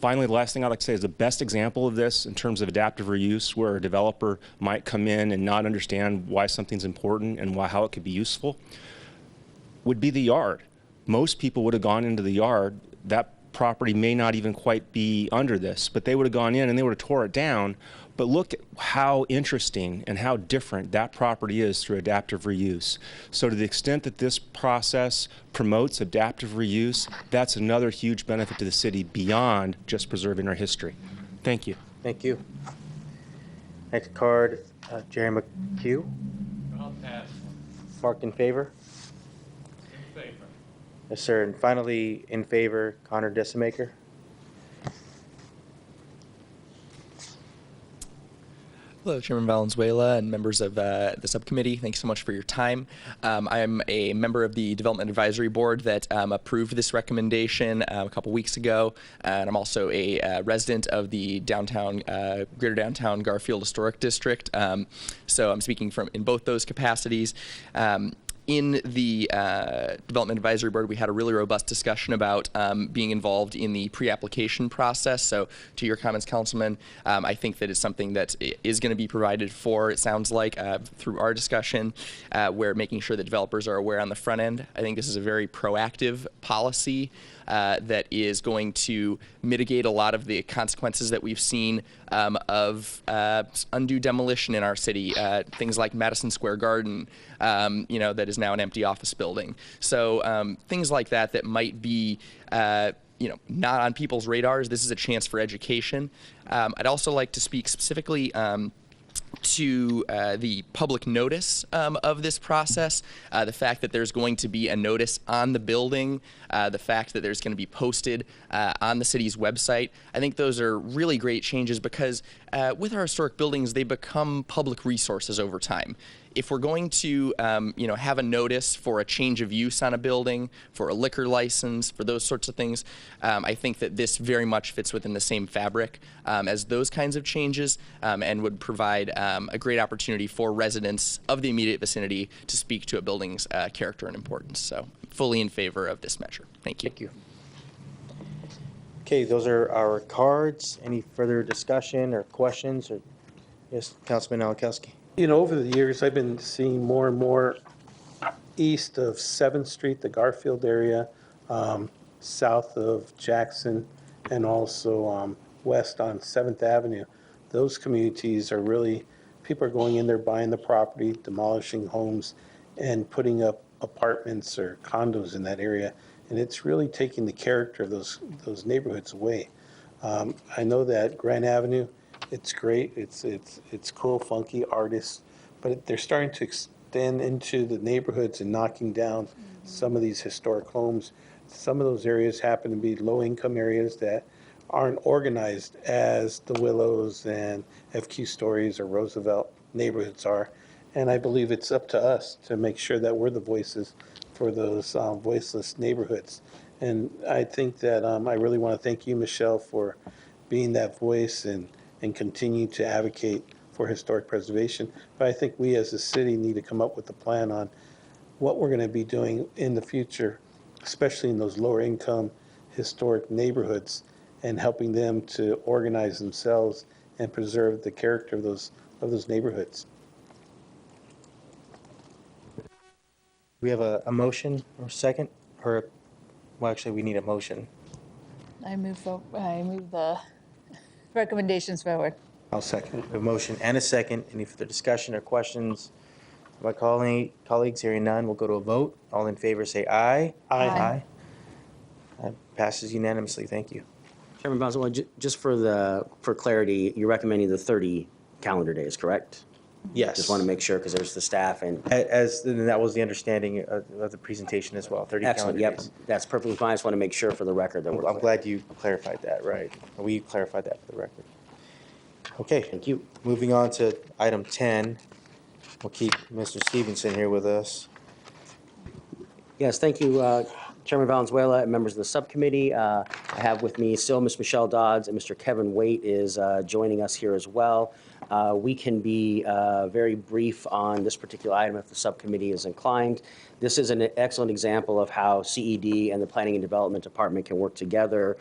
Finally, the last thing I'd like to say is the best example of this in terms of adaptive reuse, where a developer might come in and not understand why something's important and how it could be useful, would be the yard. Most people would have gone into the yard. That property may not even quite be under this, but they would have gone in and they would have tore it down. But look at how interesting and how different that property is through adaptive reuse. So to the extent that this process promotes adaptive reuse, that's another huge benefit to the city beyond just preserving our history. Thank you.
Thank you. Next card, Jerry McHugh.
I'll pass.
Marked in favor?
In favor.
Yes, sir. And finally, in favor, Connor Decimaker.
Hello, Chairman Valenzuela and members of the subcommittee. Thanks so much for your time. I'm a member of the Development Advisory Board that approved this recommendation a couple weeks ago, and I'm also a resident of the Greater Downtown Garfield Historic District. So I'm speaking in both those capacities. In the Development Advisory Board, we had a really robust discussion about being involved in the pre-application process. So to your comments, Councilman, I think that it's something that is going to be provided for, it sounds like, through our discussion, where making sure that developers are aware on the front end. I think this is a very proactive policy that is going to mitigate a lot of the consequences that we've seen of undue demolition in our city. Things like Madison Square Garden, that is now an empty office building. So things like that might be not on people's radars. This is a chance for education. I'd also like to speak specifically to the public notice of this process, the fact that there's going to be a notice on the building, the fact that there's going to be posted on the city's website. I think those are really great changes because with our historic buildings, they become public resources over time. If we're going to, have a notice for a change of use on a building, for a liquor license, for those sorts of things, I think that this very much fits within the same fabric as those kinds of changes and would provide a great opportunity for residents of the immediate vicinity to speak to a building's character and importance. So fully in favor of this measure. Thank you.
Thank you. Okay, those are our cards. Any further discussion or questions? Yes, Councilman Nowakowski.
Over the years, I've been seeing more and more east of 7th Street, the Garfield area, south of Jackson, and also west on 7th Avenue. Those communities are really, people are going in there, buying the property, demolishing homes, and putting up apartments or condos in that area. And it's really taking the character of those neighborhoods away. I know that Grand Avenue, it's great. It's cool, funky artists, but they're starting to extend into the neighborhoods and knocking down some of these historic homes. Some of those areas happen to be low-income areas that aren't organized as the Willows and FQ Stories or Roosevelt neighborhoods are. And I believe it's up to us to make sure that we're the voices for those voiceless neighborhoods. And I think that I really want to thank you, Michelle, for being that voice and continue to advocate for historic preservation. But I think we as a city need to come up with a plan on what we're going to be doing in the future, especially in those lower income historic neighborhoods, and helping them to organize themselves and preserve the character of those neighborhoods.
We have a motion or second, or, well, actually, we need a motion.
I move the recommendations forward.
I'll second.
A motion and a second. Any further discussion or questions? My colleagues, hearing none, we'll go to a vote. All in favor, say aye.
Aye.
That passes unanimously. Thank you.
Chairman Valenzuela, just for clarity, you're recommending the 30 calendar days, correct?
Yes.
Just want to make sure, because there's the staff and.
And that was the understanding of the presentation as well, 30
Excellent,
calendar
yep,
days.
that's perfectly fine. I just want to make sure for the record that we're.
I'm glad you clarified that, right. We clarified that for the record. Okay.
Thank you.
Moving on to item 10. We'll keep Mr. Stevenson here with us.
Yes, thank you, Chairman Valenzuela and members of the subcommittee. I have with me still Ms. Michelle Dodds, and Mr. Kevin Waite is joining us here as well. We can be very brief on this particular item if the subcommittee is inclined. This is an excellent example of how CED and the Planning and Development Department can work together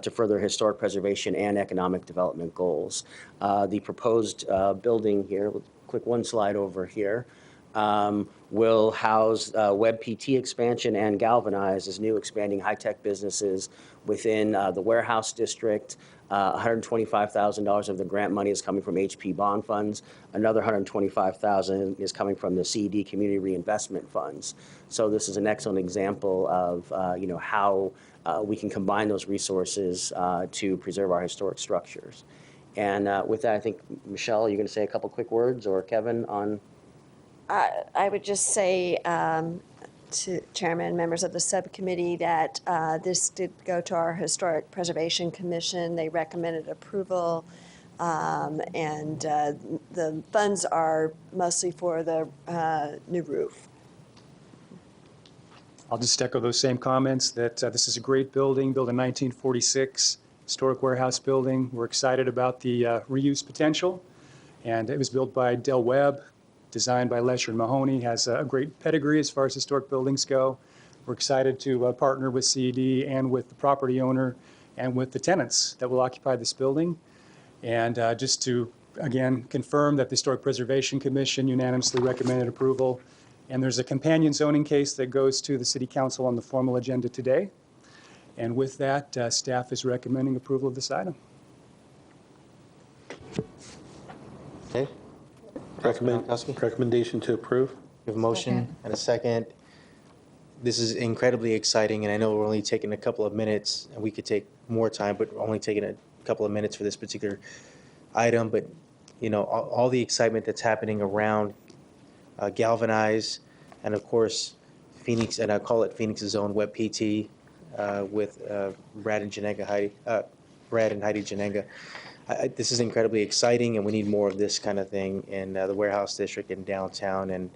to further historic preservation and economic development goals. The proposed building here, we'll click one slide over here, will house WebPT expansion and Galvanize as new expanding high-tech businesses within the warehouse district. $125,000 of the grant money is coming from HP bond funds. Another $125,000 is coming from the CED community reinvestment funds. So this is an excellent example of how we can combine those resources to preserve our historic structures. And with that, I think, Michelle, you're going to say a couple quick words, or Kevin, on?
I would just say to Chairman and members of the subcommittee that this did go to our Historic Preservation Commission. They recommended approval, and the funds are mostly for the new roof.
I'll just echo those same comments that this is a great building, built in 1946, historic warehouse building. We're excited about the reuse potential, and it was built by Del Webb, designed by Lesher and Mahoney, has a great pedigree as far as historic buildings go. We're excited to partner with CED and with the property owner and with the tenants that will occupy this building. And just to, again, confirm that the Historic Preservation Commission unanimously recommended approval. And there's a companion zoning case that goes to the City Council on the formal agenda today. And with that, staff is recommending approval of this item.
Okay.
Recommendation to approve.
We have a motion and a second. This is incredibly exciting, and I know we're only taking a couple of minutes, and we could take more time, but we're only taking a couple of minutes for this particular item. But, all the excitement that's happening around Galvanize, and of course, Phoenix, and I call it Phoenix's own WebPT with Brad and Heidi Janenga. This is incredibly exciting, and we need more of this kind of thing in the warehouse district in downtown, and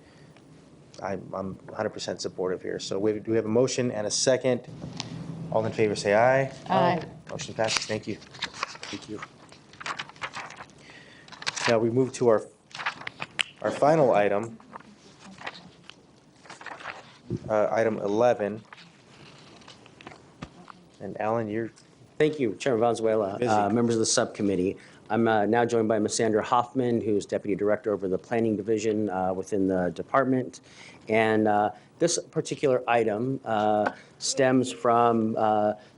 I'm 100% supportive here. So we have a motion and a second. All in favor, say aye.
Aye.
Motion passes. Thank you. Thank you. Now we move to our final item, item 11. And Alan, you're
Thank you, Chairman Valenzuela, members of the subcommittee. I'm now joined by Ms. Sandra Hoffman, who's Deputy Director over the Planning Division within the department. And this particular item stems from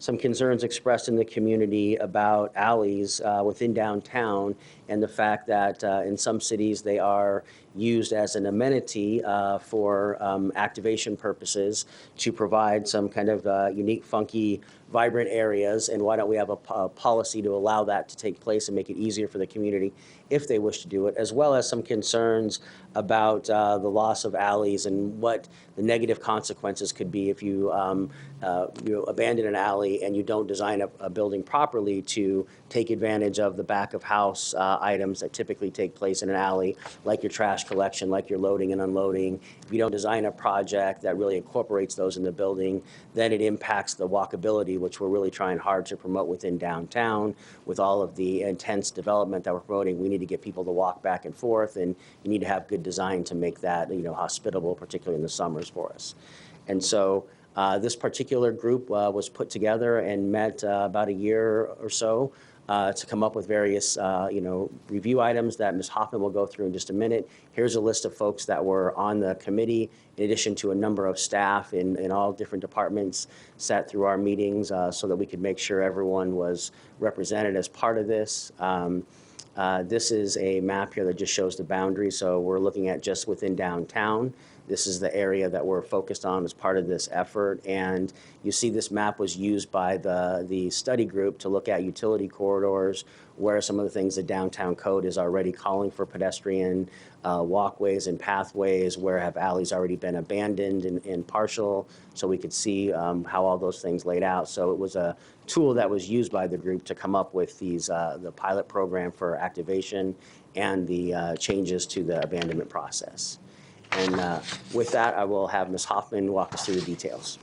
some concerns expressed in the community about alleys within downtown, and the fact that in some cities they are used as an amenity for activation purposes to provide some kind of unique, funky, vibrant areas. And why don't we have a policy to allow that to take place and make it easier for the community if they wish to do it, as well as some concerns about the loss of alleys and what the negative consequences could be if you abandon an alley and you don't design a building properly to take advantage of the back of house items that typically take place in an alley, like your trash collection, like your loading and unloading. If you don't design a project that really incorporates those in the building, then it impacts the walkability, which we're really trying hard to promote within downtown. With all of the intense development that we're promoting, we need to get people to walk back and forth, and you need to have good design to make that, hospitable, particularly in the summers for us. And so this particular group was put together and met about a year or so to come up with various, review items that Ms. Hoffman will go through in just a minute. Here's a list of folks that were on the committee, in addition to a number of staff in all different departments sat through our meetings so that we could make sure everyone was represented as part of this. This is a map here that just shows the boundary, so we're looking at just within downtown. This is the area that we're focused on as part of this effort, and you see this map was used by the study group to look at utility corridors, where some of the things the downtown code is already calling for pedestrian walkways and pathways, where have alleys already been abandoned and partial, so we could see how all those things laid out. So it was a tool that was used by the group to come up with these the pilot program for activation and the changes to the abandonment process. And with that, I will have Ms. Hoffman walk us through the details.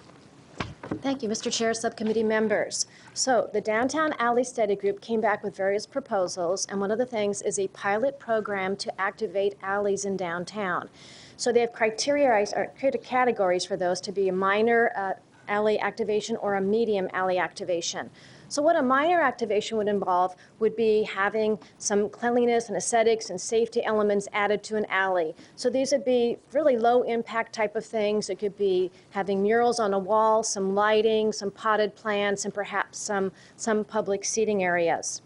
Thank you, Mr. Chair, subcommittee members. So the Downtown Alley Study Group came back with various proposals, and one of the things is a pilot program to activate alleys in downtown. So they have created categories for those to be a minor alley activation or a medium alley activation. So what a minor activation would involve would be having some cleanliness and aesthetics and safety elements added to an alley. So these would be really low impact type of things. It could be having murals on a wall, some lighting, some potted plants, and perhaps some public seating areas.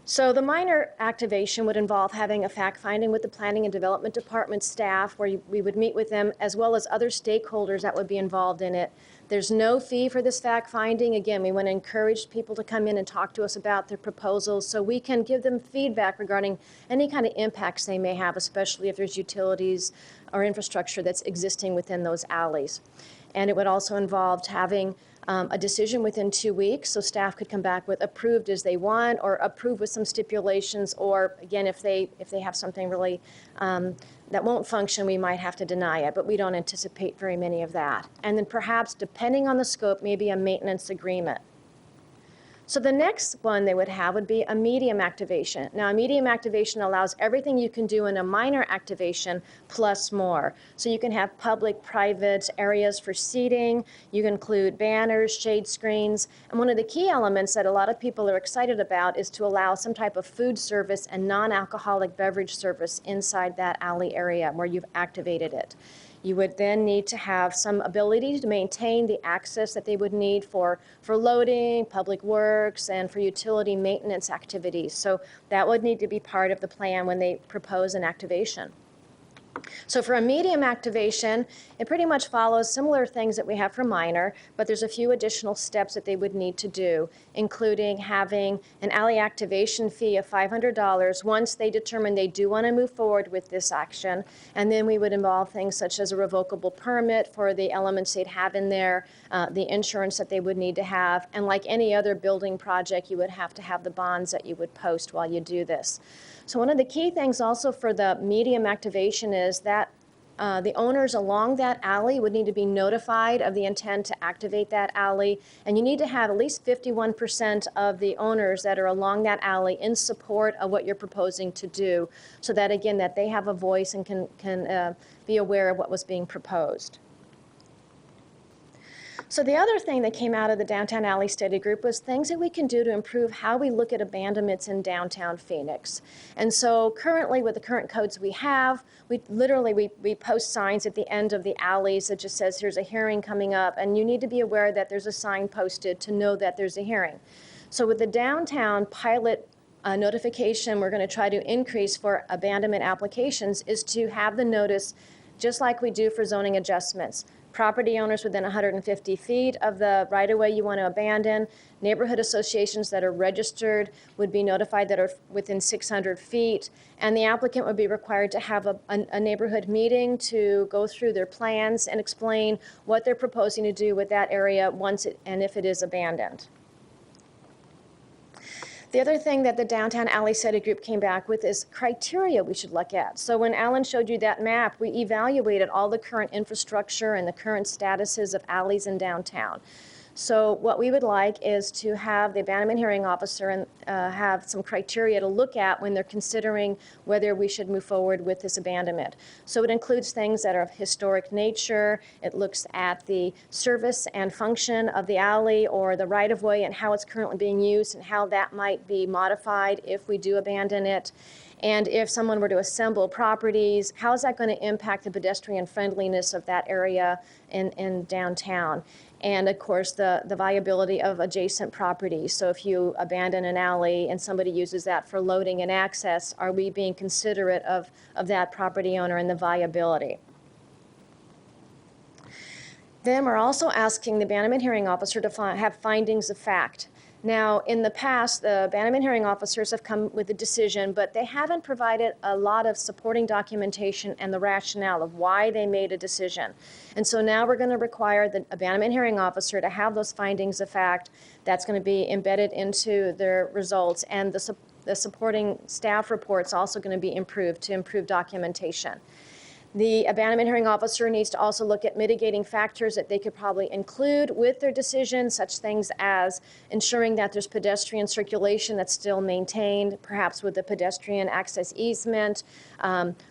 So the minor activation would involve having a fact-finding with the Planning and Development Department staff, where we would meet with them, as well as other stakeholders that would be involved in it. There's no fee for this fact-finding. Again, we want to encourage people to come in and talk to us about their proposals so we can give them feedback regarding any kind of impacts they may have, especially if there's utilities or infrastructure that's existing within those alleys. And it would also involve having a decision within 2 weeks, so staff could come back with approved as they want, or approved with some stipulations, or again, if they have something really that won't function, we might have to deny it, but we don't anticipate very many of that. And then perhaps, depending on the scope, maybe a maintenance agreement. So the next one they would have would be a medium activation. Now, a medium activation allows everything you can do in a minor activation plus more. So you can have public, private areas for seating. You can include banners, shade screens. And one of the key elements that a lot of people are excited about is to allow some type of food service and non-alcoholic beverage service inside that alley area where you've activated it. You would then need to have some ability to maintain the access that they would need for loading, public works, and for utility maintenance activities. So that would need to be part of the plan when they propose an activation. So for a medium activation, it pretty much follows similar things that we have for minor, but there's a few additional steps that they would need to do, including having an alley activation fee of $500 once they determine they do want to move forward with this action. And then we would involve things such as a revocable permit for the elements they'd have in there, the insurance that they would need to have, and like any other building project, you would have to have the bonds that you would post while you do this. So one of the key things also for the medium activation is that the owners along that alley would need to be notified of the intent to activate that alley, and you need to have at least 51% of the owners that are along that alley in support of what you're proposing to do, so that again, that they have a voice and can be aware of what was being proposed. So the other thing that came out of the Downtown Alley Study Group was things that we can do to improve how we look at abandonments in downtown Phoenix. And so currently, with the current codes we have, we post signs at the end of the alleys that just says, here's a hearing coming up, and you need to be aware that there's a sign posted to know that there's a hearing. So with the downtown pilot notification we're going to try to increase for abandonment applications is to have the notice, just like we do for zoning adjustments. property owners within 150 feet of the right-of-way you want to abandon. Neighborhood associations that are registered would be notified that are within 600 feet. And the applicant would be required to have a neighborhood meeting to go through their plans and explain what they're proposing to do with that area once and if it is abandoned. The other thing that the Downtown Alley Study Group came back with is criteria we should look at. So when Alan showed you that map, we evaluated all the current infrastructure and the current statuses of alleys in downtown. So what we would like is to have the abandonment hearing officer and have some criteria to look at when they're considering whether we should move forward with this abandonment. So it includes things that are of historic nature. It looks at the service and function of the alley or the right-of-way and how it's currently being used and how that might be modified if we do abandon it. And if someone were to assemble properties, how is that going to impact the pedestrian friendliness of that area in downtown? And of course, the viability of adjacent properties. So if you abandon an alley and somebody uses that for loading and access, are we being considerate of that property owner and the viability? Then we're also asking the abandonment hearing officer to have findings of fact. Now, in the past, the abandonment hearing officers have come with a decision, but they haven't provided a lot of supporting documentation and the rationale of why they made a decision. And so now we're going to require the abandonment hearing officer to have those findings of fact. That's going to be embedded into their results, and the supporting staff report's also going to be improved to improve documentation. The abandonment hearing officer needs to also look at mitigating factors that they could probably include with their decision, such things as ensuring that there's pedestrian circulation that's still maintained, perhaps with the pedestrian access easement.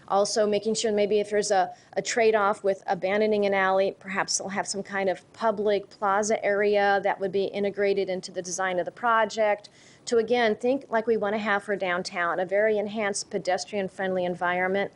Also making sure maybe if there's a trade-off with abandoning an alley, perhaps they'll have some kind of public plaza area that would be integrated into the design of the project. To again, think like we want to have for downtown, a very enhanced pedestrian-friendly environment.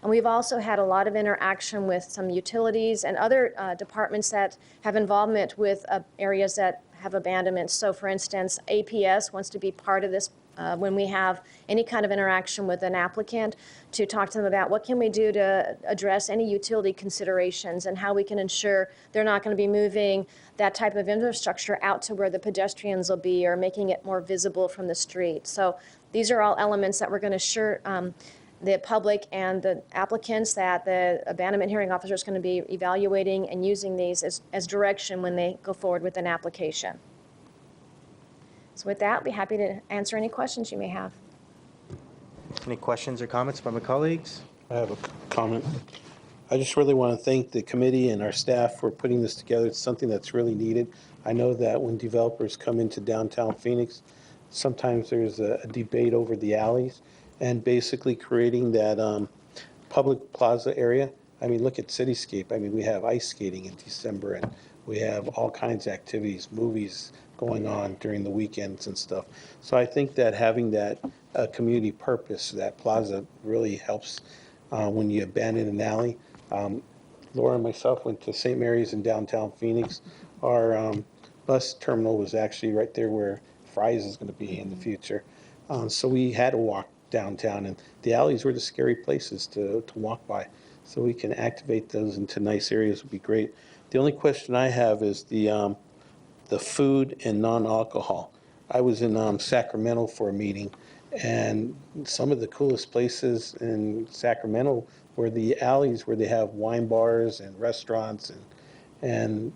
And we've also had a lot of interaction with some utilities and other departments that have involvement with areas that have abandonments. So for instance, APS wants to be part of this when we have any kind of interaction with an applicant, to talk to them about what can we do to address any utility considerations and how we can ensure they're not going to be moving that type of infrastructure out to where the pedestrians will be or making it more visible from the street. So these are all elements that we're going to assure the public and the applicants that the abandonment hearing officer is going to be evaluating and using these as direction when they go forward with an application. So with that, I'll be happy to answer any questions you may have.
Any questions or comments by my colleagues?
I have a comment. I just really want to thank the committee and our staff for putting this together. It's something that's really needed. I know that when developers come into downtown Phoenix, sometimes there's a debate over the alleys, and basically creating that public plaza area. I mean, look at Cityscape. I mean, we have ice skating in December, and we have all kinds of activities, movies going on during the weekends and stuff. So I think that having that community purpose, that plaza, really helps when you abandon an alley. Laura and myself went to St. Mary's in downtown Phoenix. Our bus terminal was actually right there where Fry's is going to be in the future. So we had to walk downtown, and the alleys were the scary places to walk by. So we can activate those into nice areas would be great. The only question I have is the food and non-alcohol. I was in Sacramento for a meeting, and some of the coolest places in Sacramento were the alleys where they have wine bars and restaurants, and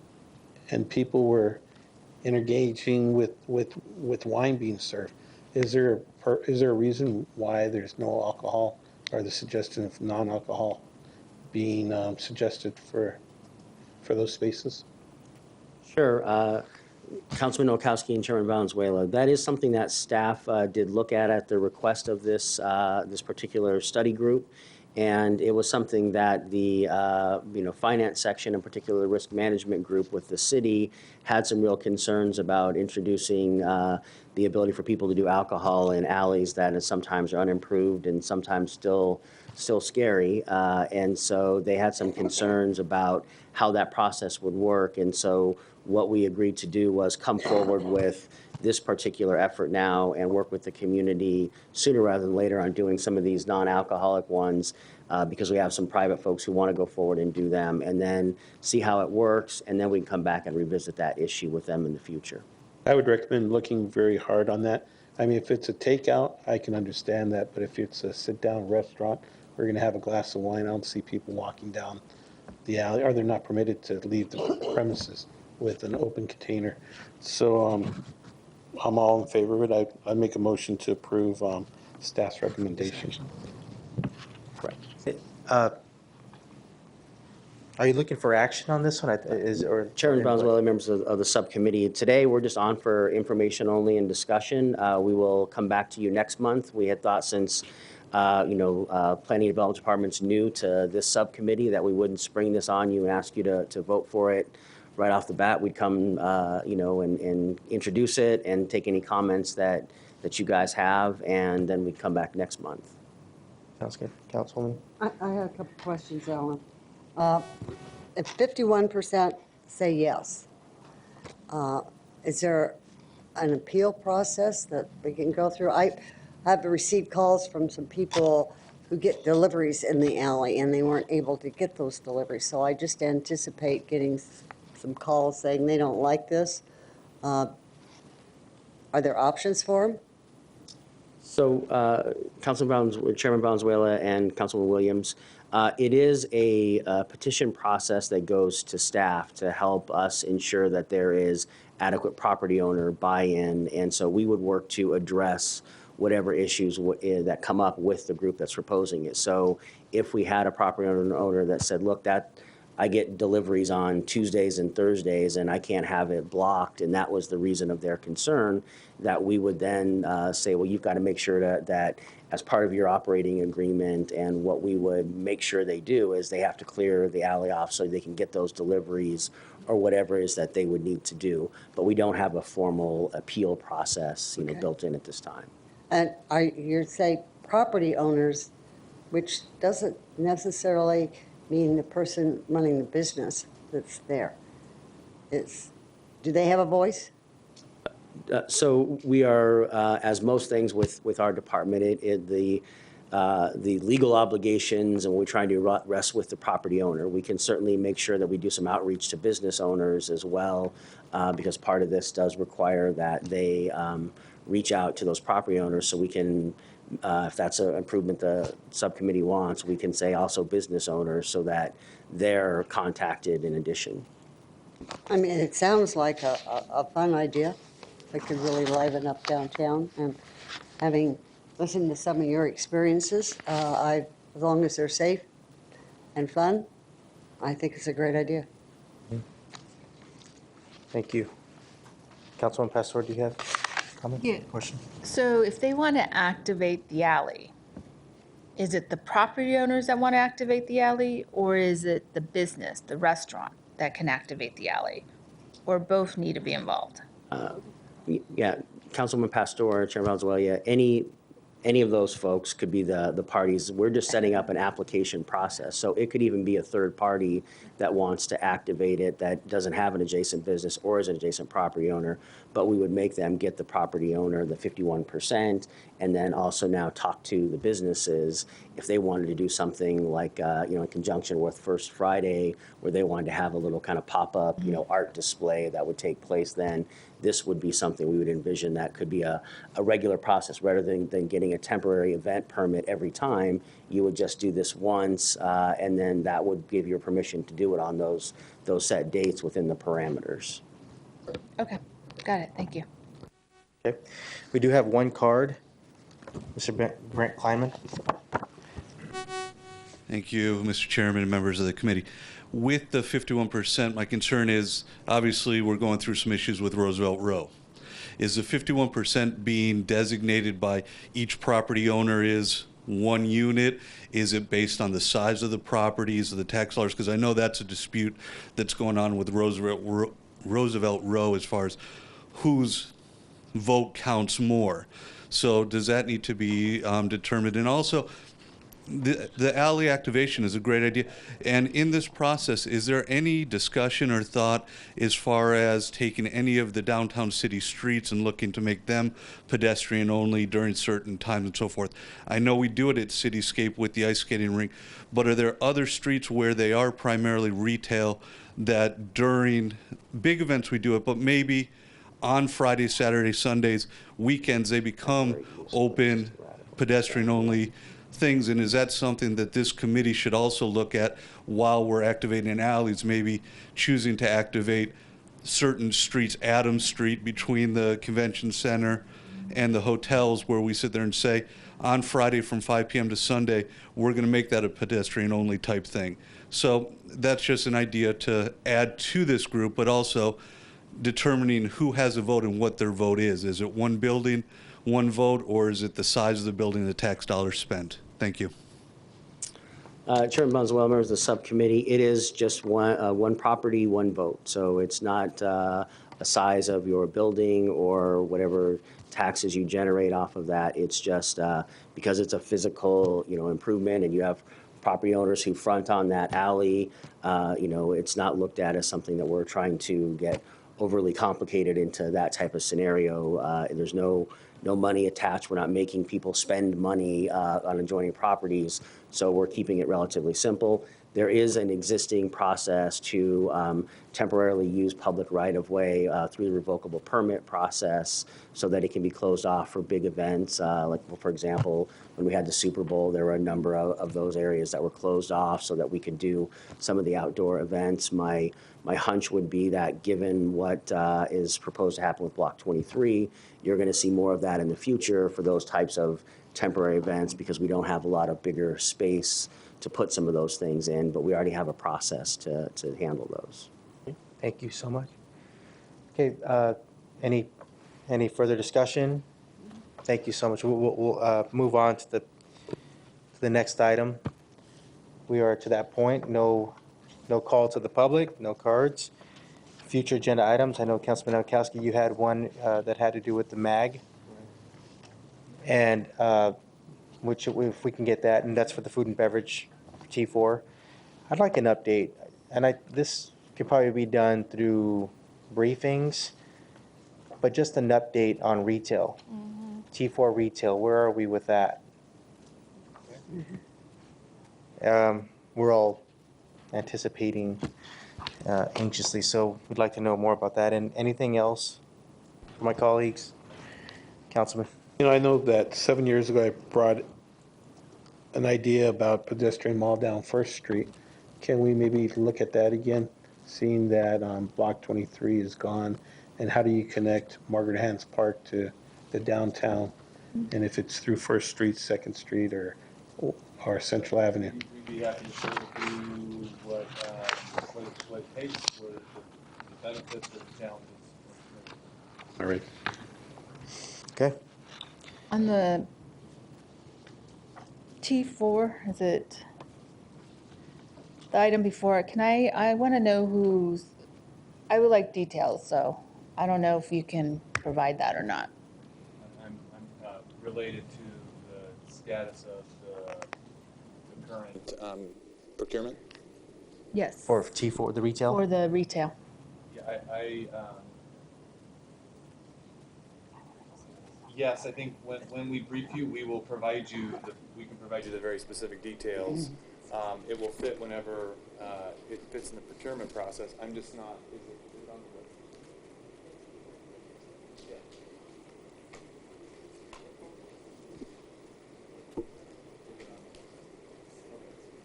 people were engaging with wine being served. Is there a reason why there's no alcohol, or the suggestion of non-alcohol being suggested for those spaces?
Sure. Councilman Nowakowski and Chairman Valenzuela, that is something that staff did look at the request of this particular study group. And it was something that the finance section, in particular the risk management group with the city, had some real concerns about introducing the ability for people to do alcohol in alleys that sometimes are unimproved and sometimes still scary. And so they had some concerns about how that process would work. And so what we agreed to do was come forward with this particular effort now and work with the community sooner rather than later on doing some of these non-alcoholic ones, because we have some private folks who want to go forward and do them, and then see how it works, and then we can come back and revisit that issue with them in the future.
I would recommend looking very hard on that. I mean, if it's a takeout, I can understand that, but if it's a sit-down restaurant, we're going to have a glass of wine, I don't see people walking down the alley, or they're not permitted to leave the premises with an open container. So I'm all in favor of it. I make a motion to approve staff's recommendation.
Are you looking for action on this one?
Chairman Valenzuela, members of the subcommittee, today we're just on for information only and discussion. We will come back to you next month. We had thought since Planning and Development Department's new to this subcommittee that we wouldn't spring this on you and ask you to vote for it right off the bat. We'd come, and introduce it and take any comments that you guys have, and then we'd come back next month.
Sounds good. Councilwoman?
I have a couple questions, Alan. If 51% say yes, is there an appeal process that we can go through? I've received calls from some people who get deliveries in the alley, and they weren't able to get those deliveries. So I just anticipate getting some calls saying they don't like this. Are there options for them?
So, Chairman Valenzuela and Councilman Williams, it is a petition process that goes to staff to help us ensure that there is adequate property owner buy-in, and so we would work to address whatever issues that come up with the group that's proposing it. So if we had a property owner that said, look, I get deliveries on Tuesdays and Thursdays and I can't have it blocked, and that was the reason of their concern, that we would then say, well, you've got to make sure that as part of your operating agreement, and what we would make sure they do is they have to clear the alley off so they can get those deliveries or whatever it is that they would need to do. But we don't have a formal appeal process, built in at this time.
And you say property owners, which doesn't necessarily mean the person running the business that's there. Do they have a voice?
So we are, as most things with our department, the legal obligations, and we're trying to rest with the property owner. We can certainly make sure that we do some outreach to business owners as well, because part of this does require that they reach out to those property owners, so we can, if that's an improvement the subcommittee wants, we can say also business owners so that they're contacted in addition.
I mean, it sounds like a fun idea. It could really liven up downtown, and having listened to some of your experiences, as long as they're safe and fun, I think it's a great idea.
Thank you. Councilwoman Pastor, do you have a comment?
Yeah.
Question?
So if they want to activate the alley, is it the property owners that want to activate the alley, or is it the business, the restaurant, that can activate the alley? Or both need to be involved?
Yeah, Councilwoman Pastor, Chairman Valenzuela, any of those folks could be the parties. We're just setting up an application process. So it could even be a third party that wants to activate it that doesn't have an adjacent business or is an adjacent property owner, but we would make them get the property owner the 51%, and then also now talk to the businesses if they wanted to do something like, in conjunction with First Friday, where they wanted to have a little kind of pop-up, art display that would take place then. This would be something we would envision that could be a regular process. Rather than getting a temporary event permit every time, you would just do this once, and then that would give you permission to do it on those set dates within the parameters.
Okay, got it, thank you.
Okay. We do have one card. Mr. Brent Kleinman.
Thank you, Mr. Chairman and members of the committee. With the 51%, my concern is, obviously, we're going through some issues with Roosevelt Row. Is the 51% being designated by each property owner is one unit? Is it based on the size of the properties, of the tax dollars? Because I know that's a dispute that's going on with Roosevelt Row as far as whose vote counts more. So does that need to be determined? And also, the alley activation is a great idea. And in this process, is there any discussion or thought as far as taking any of the downtown city streets and looking to make them pedestrian only during certain times and so forth? I know we do it at Cityscape with the ice skating rink, but are there other streets where they are primarily retail that during big events we do it, but maybe on Fridays, Saturdays, Sundays, weekends, they become open, pedestrian only things? And is that something that this committee should also look at while we're activating alleys, maybe choosing to activate certain streets, Adams Street between the convention center and the hotels, where we sit there and say, on Friday from 5 p.m. to Sunday, we're going to make that a pedestrian only type thing. So that's just an idea to add to this group, but also determining who has a vote and what their vote is. Is it one building, one vote, or is it the size of the building, the tax dollars spent? Thank you.
Chairman Bonzuela, members of the subcommittee, it is just one property, one vote. So it's not a size of your building or whatever taxes you generate off of that. It's just because it's a physical, improvement, and you have property owners who front on that alley. It's not looked at as something that we're trying to get overly complicated into that type of scenario. There's no money attached. We're not making people spend money on adjoining properties, so we're keeping it relatively simple. There is an existing process to temporarily use public right-of-way through the revocable permit process so that it can be closed off for big events. For example, when we had the Super Bowl, there were a number of those areas that were closed off so that we could do some of the outdoor events. My hunch would be that given what is proposed to happen with Block 23, you're going to see more of that in the future for those types of temporary events, because we don't have a lot of bigger space to put some of those things in, but we already have a process to handle those.
Thank you so much. Okay, any further discussion? Thank you so much. We'll move on to the next item. We are to that point. No call to the public, no cards. Future agenda items. I know Councilman Nowakowski, you had one that had to do with the MAG. And which, if we can get that, and that's for the food and beverage T4. I'd like an update, and this could probably be done through briefings, but just an update on retail. T4 retail, where are we with that? We're all anticipating anxiously, so we'd like to know more about that. And anything else from my colleagues? Councilman?
I know that 7 years ago I brought an idea about pedestrian mall down First Street. Can we maybe look at that again, seeing that Block 23 is gone? And how do you connect Margaret Hans Park to the downtown? And if it's through First Street, Second Street, or Central Avenue?
We'd be happy to share with you what it takes, what the benefits of the challenges.
All right.
Okay.
On the T4, is it the item before it? I want to know I would like details, so I don't know if you can provide that or not.
I'm related to the status of the current
procurement?
Yes.
For T4, the retail?
For the retail.
Yeah, yes, I think when we brief you, we will provide you the very specific details. It will fit whenever it fits in the procurement process. I'm just not. Is it on the list? Yeah.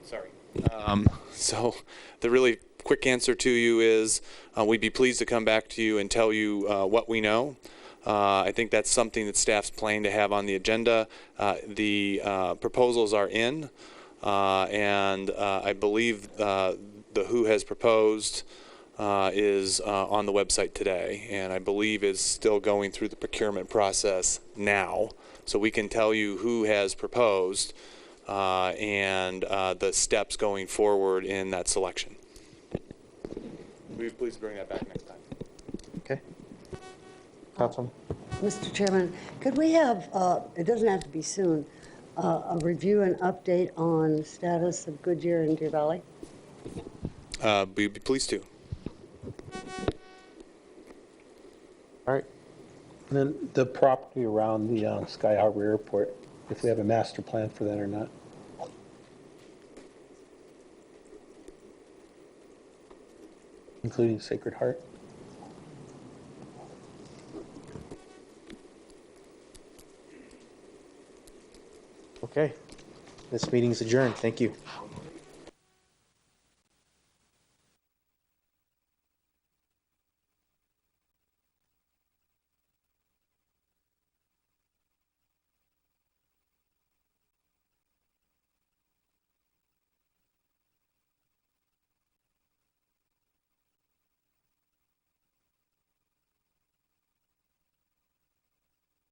Sorry. So the really quick answer to you is we'd be pleased to come back to you and tell you what we know. I think that's something that staff's planning to have on the agenda. The proposals are in, and I believe the who has proposed is on the website today, and I believe is still going through the procurement process now. So we can tell you who has proposed and the steps going forward in that selection. We'd be pleased to bring that back next time.
Okay. Councilman?
Mr. Chairman, could we have, it doesn't have to be soon, a review and update on status of Goodyear and Deer Valley?
We'd be pleased to.
All right. And then the property around the Sky Harbor Airport, if we have a master plan for that or not. Including Sacred Heart.
Okay. This meeting is adjourned. Thank you.